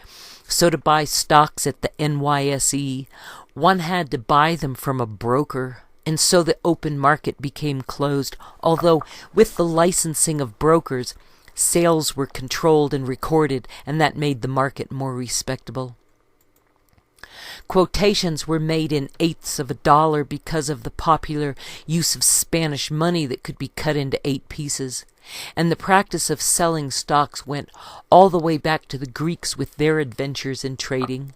So to buy stocks at the NYSE, one had to buy them from a broker, and so the open market became closed, although with the licensing of brokers, sales were controlled and recorded, and that made the market more respectable. Quotations were made in eighths of a dollar because of the popular use of Spanish money that could be cut into 8 pieces. And the practice of selling stocks went all the way back to the Greeks with their adventures in trading.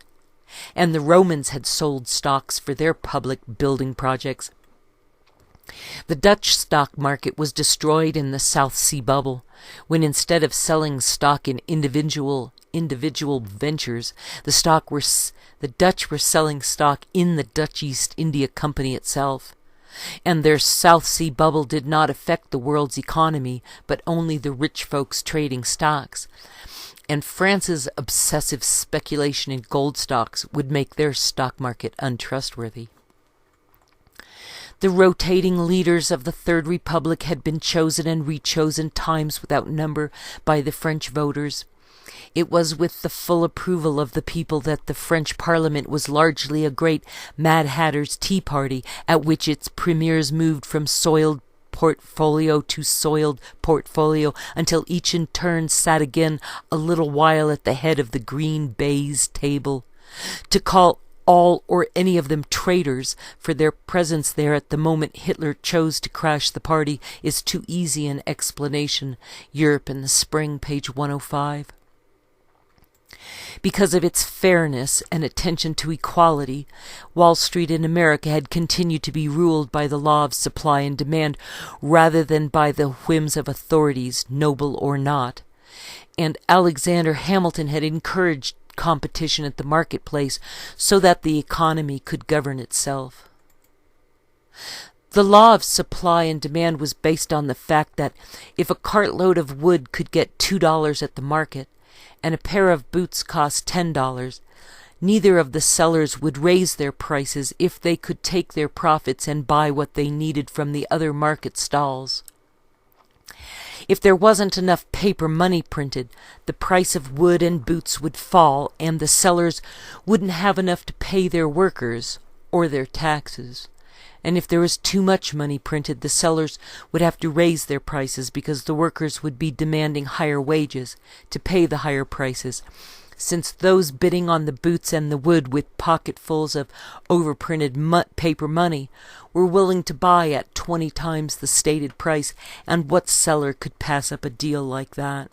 And the Romans had sold stocks for their public building projects. The Dutch stock market was destroyed in the South Sea Bubble, when instead of selling stock in individual ventures, the Dutch were selling stock in the Dutch East India Company itself. And their South Sea Bubble did not affect the world's economy, but only the rich folks trading stocks. And France's obsessive speculation in gold stocks would make their stock market untrustworthy. The rotating leaders of the Third Republic had been chosen and rechosen times without number by the French voters. It was with the full approval of the people that the French Parliament was largely a great Mad Hatter's Tea Party, at which its premiers moved from soiled portfolio to soiled portfolio until each in turn sat again a little while at the head of the green baize table. To call all or any of them traitors for their presence there at the moment Hitler chose to crash the party is too easy an explanation. Europe in the Spring, page 105. Because of its fairness and attention to equality, Wall Street in America had continued to be ruled by the law of supply and demand rather than by the whims of authorities, noble or not. And Alexander Hamilton had encouraged competition at the marketplace so that the economy could govern itself. The law of supply and demand was based on the fact that if a cartload of wood could get $2 at the market, and a pair of boots cost $10, neither of the sellers would raise their prices if they could take their profits and buy what they needed from the other market stalls. If there wasn't enough paper money printed, the price of wood and boots would fall, and the sellers wouldn't have enough to pay their workers or their taxes. And if there was too much money printed, the sellers would have to raise their prices because the workers would be demanding higher wages to pay the higher prices, since those bidding on the boots and the wood with pocketfuls of overprinted paper money were willing to buy at 20 times the stated price, and what seller could pass up a deal like that?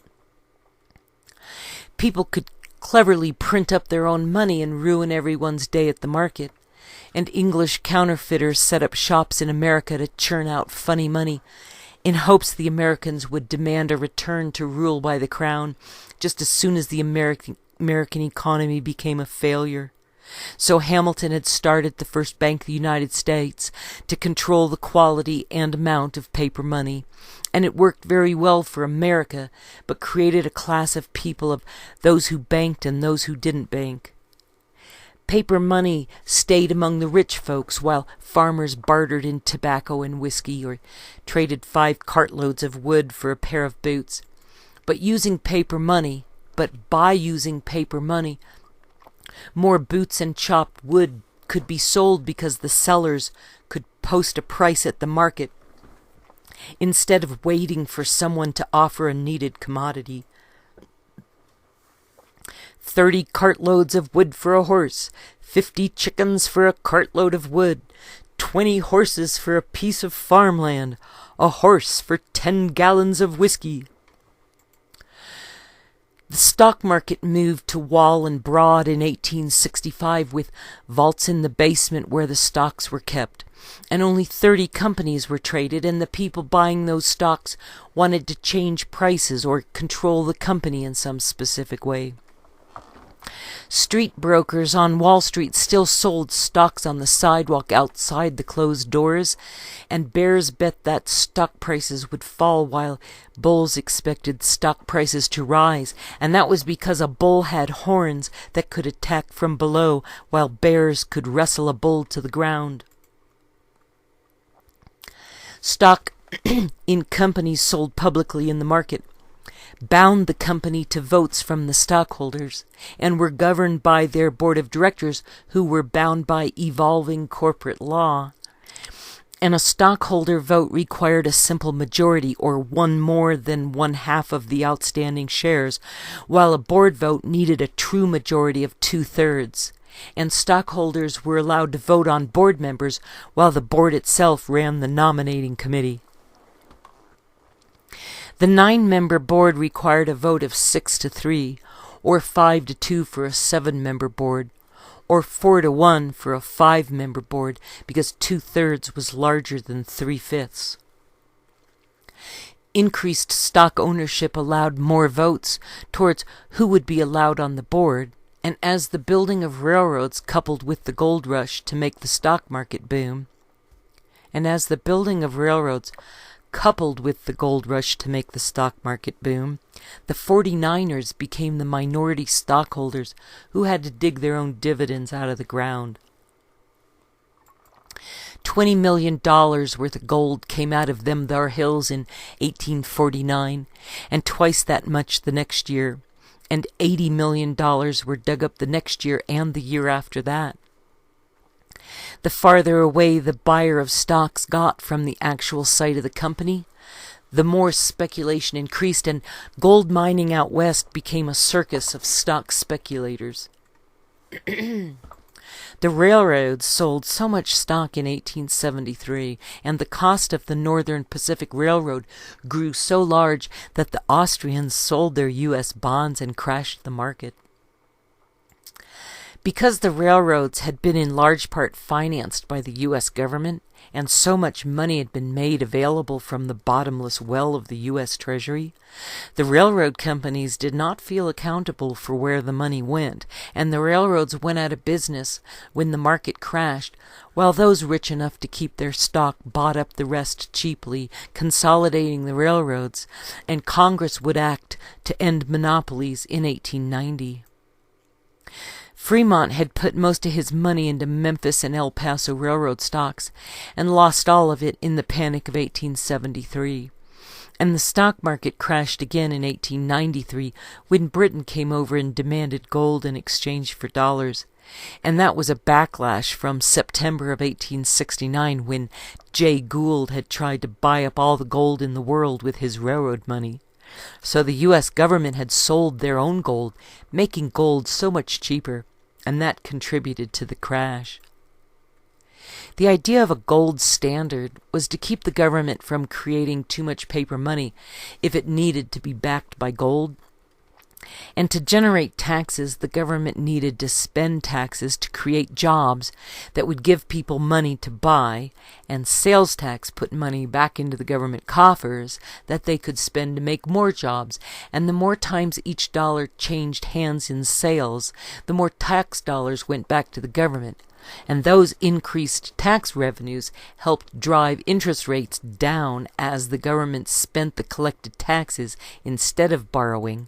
People could cleverly print up their own money and ruin everyone's day at the market. And English counterfeiters set up shops in America to churn out funny money in hopes the Americans would demand a return to rule by the crown just as soon as the American economy became a failure. So Hamilton had started the first Bank of the United States to control the quality and amount of paper money, and it worked very well for America, but created a class of people of those who banked and those who didn't bank. Paper money stayed among the rich folks while farmers bartered in tobacco and whiskey or traded 5 cartloads of wood for a pair of boots. But by using paper money, more boots and chopped wood could be sold because the sellers could post a price at the market instead of waiting for someone to offer a needed commodity. 30 cartloads of wood for a horse, 50 chickens for a cartload of wood, 20 horses for a piece of farmland, a horse for 10 gallons of whiskey. The stock market moved to Wall and Broad in 1865 with vaults in the basement where the stocks were kept, and only 30 companies were traded, and the people buying those stocks wanted to change prices or control the company in some specific way. Street brokers on Wall Street still sold stocks on the sidewalk outside the closed doors, and bears bet that stock prices would fall while bulls expected stock prices to rise, and that was because a bull had horns that could attack from below, while bears could wrestle a bull to the ground. Stock in companies sold publicly in the market bound the company to votes from the stockholders, and were governed by their board of directors, who were bound by evolving corporate law. And a stockholder vote required a simple majority, or one more than 1/2 of the outstanding shares, while a board vote needed a true majority of 2/3. And stockholders were allowed to vote on board members, while the board itself ran the nominating committee. The 9-member board required a vote of 6-3, or 5-2 for a 7-member board, or 4-1 for a 5-member board, because 2/3 was larger than 3/5. Increased stock ownership allowed more votes towards who would be allowed on the board, and as the building of railroads coupled with the gold rush to make the stock market boom, the 49ers became the minority stockholders who had to dig their own dividends out of the ground. $20 million worth of gold came out of them thar hills in 1849, and twice that much the next year, and $80 million were dug up the next year and the year after that. The farther away the buyer of stocks got from the actual site of the company, the more speculation increased, and gold mining out west became a circus of stock speculators. The railroads sold so much stock in 1873, and the cost of the Northern Pacific Railroad grew so large that the Austrians sold their U.S. bonds and crashed the market. Because the railroads had been in large part financed by the U.S. government, and so much money had been made available from the bottomless well of the U.S. Treasury, the railroad companies did not feel accountable for where the money went, and the railroads went out of business when the market crashed, while those rich enough to keep their stock bought up the rest cheaply, consolidating the railroads, and Congress would act to end monopolies in 1890. Fremont had put most of his money into Memphis and El Paso railroad stocks, and lost all of it in the Panic of 1873. And the stock market crashed again in 1893, when Britain came over and demanded gold in exchange for dollars. And that was a backlash from September of 1869, when Jay Gould had tried to buy up all the gold in the world with his railroad money. So the U.S. government had sold their own gold, making gold so much cheaper, and that contributed to the crash. The idea of a gold standard was to keep the government from creating too much paper money if it needed to be backed by gold. And to generate taxes, the government needed to spend taxes to create jobs that would give people money to buy, and sales tax put money back into the government coffers that they could spend to make more jobs. And the more times each dollar changed hands in sales, the more tax dollars went back to the government. And those increased tax revenues helped drive interest rates down as the government spent the collected taxes instead of borrowing.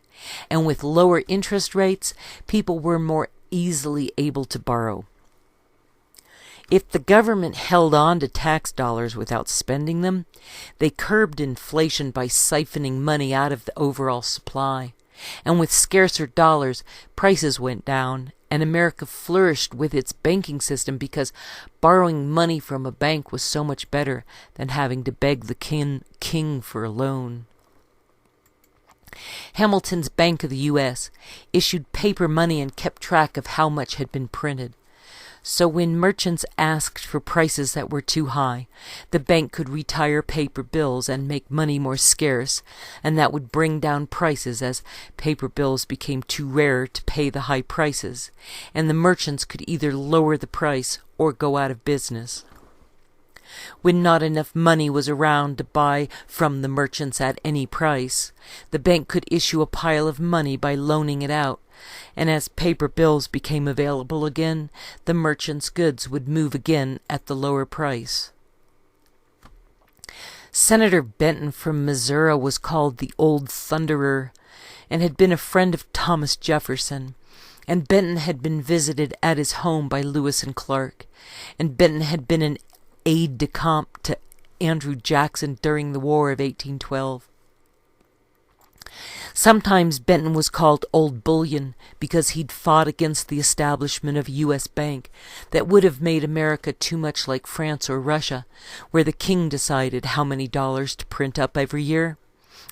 And with lower interest rates, people were more easily able to borrow. If the government held on to tax dollars without spending them, they curbed inflation by siphoning money out of the overall supply. And with scarcer dollars, prices went down, and America flourished with its banking system because borrowing money from a bank was so much better than having to beg the king for a loan. Hamilton's Bank of the U.S. issued paper money and kept track of how much had been printed. So when merchants asked for prices that were too high, the bank could retire paper bills and make money more scarce, and that would bring down prices as paper bills became too rare to pay the high prices, and the merchants could either lower the price or go out of business. When not enough money was around to buy from the merchants at any price, the bank could issue a pile of money by loaning it out, and as paper bills became available again, the merchants' goods would move again at the lower price. Senator Benton from Missouri was called the Old Thunderer, and had been a friend of Thomas Jefferson, and Benton had been visited at his home by Lewis and Clark, and Benton had been an aide-de-camp to Andrew Jackson during the War of 1812. Sometimes Benton was called Old Bullion because he'd fought against the establishment of a U.S. bank that would have made America too much like France or Russia, where the king decided how many dollars to print up every year.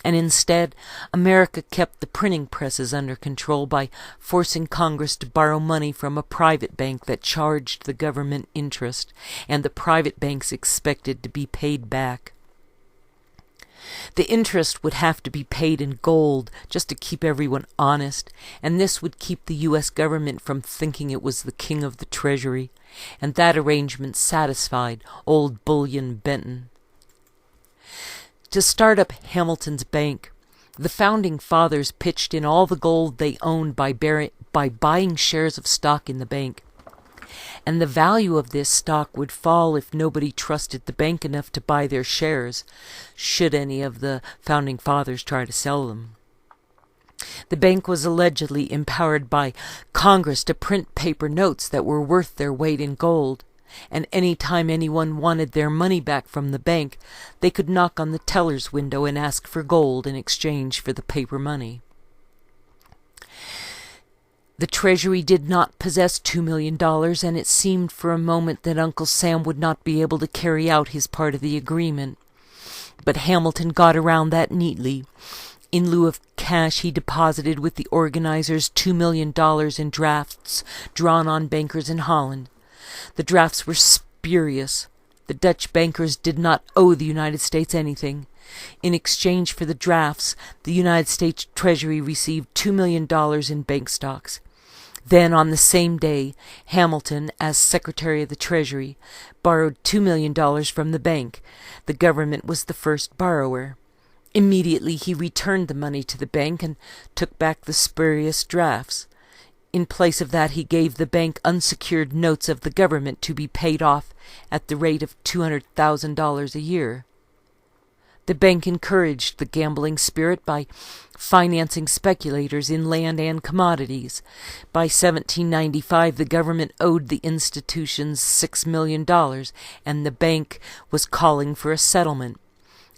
And instead, America kept the printing presses under control by forcing Congress to borrow money from a private bank that charged the government interest, and the private banks expected to be paid back. The interest would have to be paid in gold just to keep everyone honest, and this would keep the U.S. government from thinking it was the king of the Treasury, and that arrangement satisfied Old Bullion Benton. To start up Hamilton's bank, the Founding Fathers pitched in all the gold they owned by buying shares of stock in the bank, and the value of this stock would fall if nobody trusted the bank enough to buy their shares, should any of the Founding Fathers try to sell them. The bank was allegedly empowered by Congress to print paper notes that were worth their weight in gold, and any time anyone wanted their money back from the bank, they could knock on the teller's window and ask for gold in exchange for the paper money. The Treasury did not possess $2 million, and it seemed for a moment that Uncle Sam would not be able to carry out his part of the agreement. But Hamilton got around that neatly. In lieu of cash, he deposited with the organizers $2 million in drafts drawn on bankers in Holland. The drafts were spurious. The Dutch bankers did not owe the United States anything. In exchange for the drafts, the United States Treasury received $2 million in bank stocks. Then, on the same day, Hamilton, as Secretary of the Treasury, borrowed $2 million from the bank. The government was the first borrower. Immediately he returned the money to the bank and took back the spurious drafts. In place of that, he gave the bank unsecured notes of the government to be paid off at the rate of $200,000 a year. The bank encouraged the gambling spirit by financing speculators in land and commodities. By 1795, the government owed the institutions $6 million, and the bank was calling for a settlement.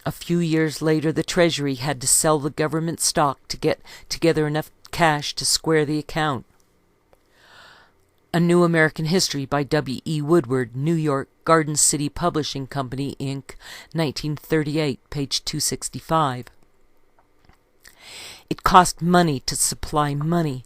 A few years later, the Treasury had to sell the government stock to get together enough cash to square the account. A New American History by W. E. Woodward, New York, Garden City Publishing Company, Inc., 1938, page 265. It cost money to supply money,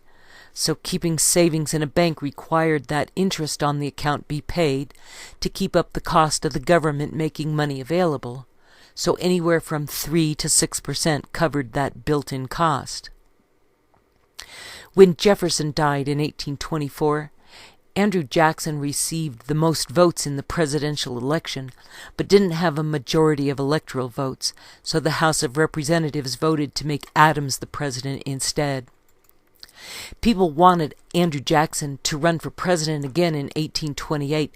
so keeping savings in a bank required that interest on the account be paid to keep up the cost of the government making money available, so anywhere from 3 to 6% covered that built-in cost. When Jefferson died in 1824, Andrew Jackson received the most votes in the presidential election, but didn't have a majority of electoral votes, so the House of Representatives voted to make Adams the president instead. People wanted Andrew Jackson to run for president again in 1828,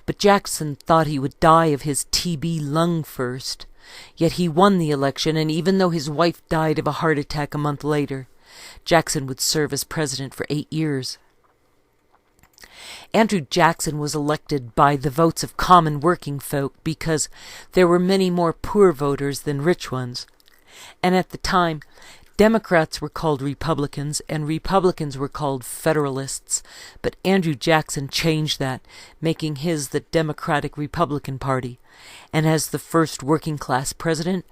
but Jackson thought he would die of his TB lung first. Yet he won the election, and even though his wife died of a heart attack a month later, Jackson would serve as president for 8 years. Andrew Jackson was elected by the votes of common working folk because there were many more poor voters than rich ones, and at the time Democrats were called Republicans, and Republicans were called Federalists, but Andrew Jackson changed that, making his the Democratic Republican Party. And as the first working-class president,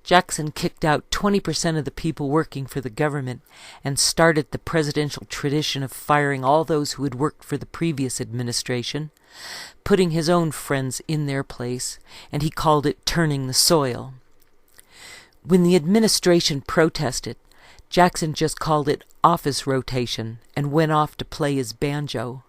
Jackson kicked out 20% of the people working for the government and started the presidential tradition of firing all those who had worked for the previous administration, putting his own friends in their place, and he called it turning the soil. When the administration protested, Jackson just called it office rotation and went off to play his banjo.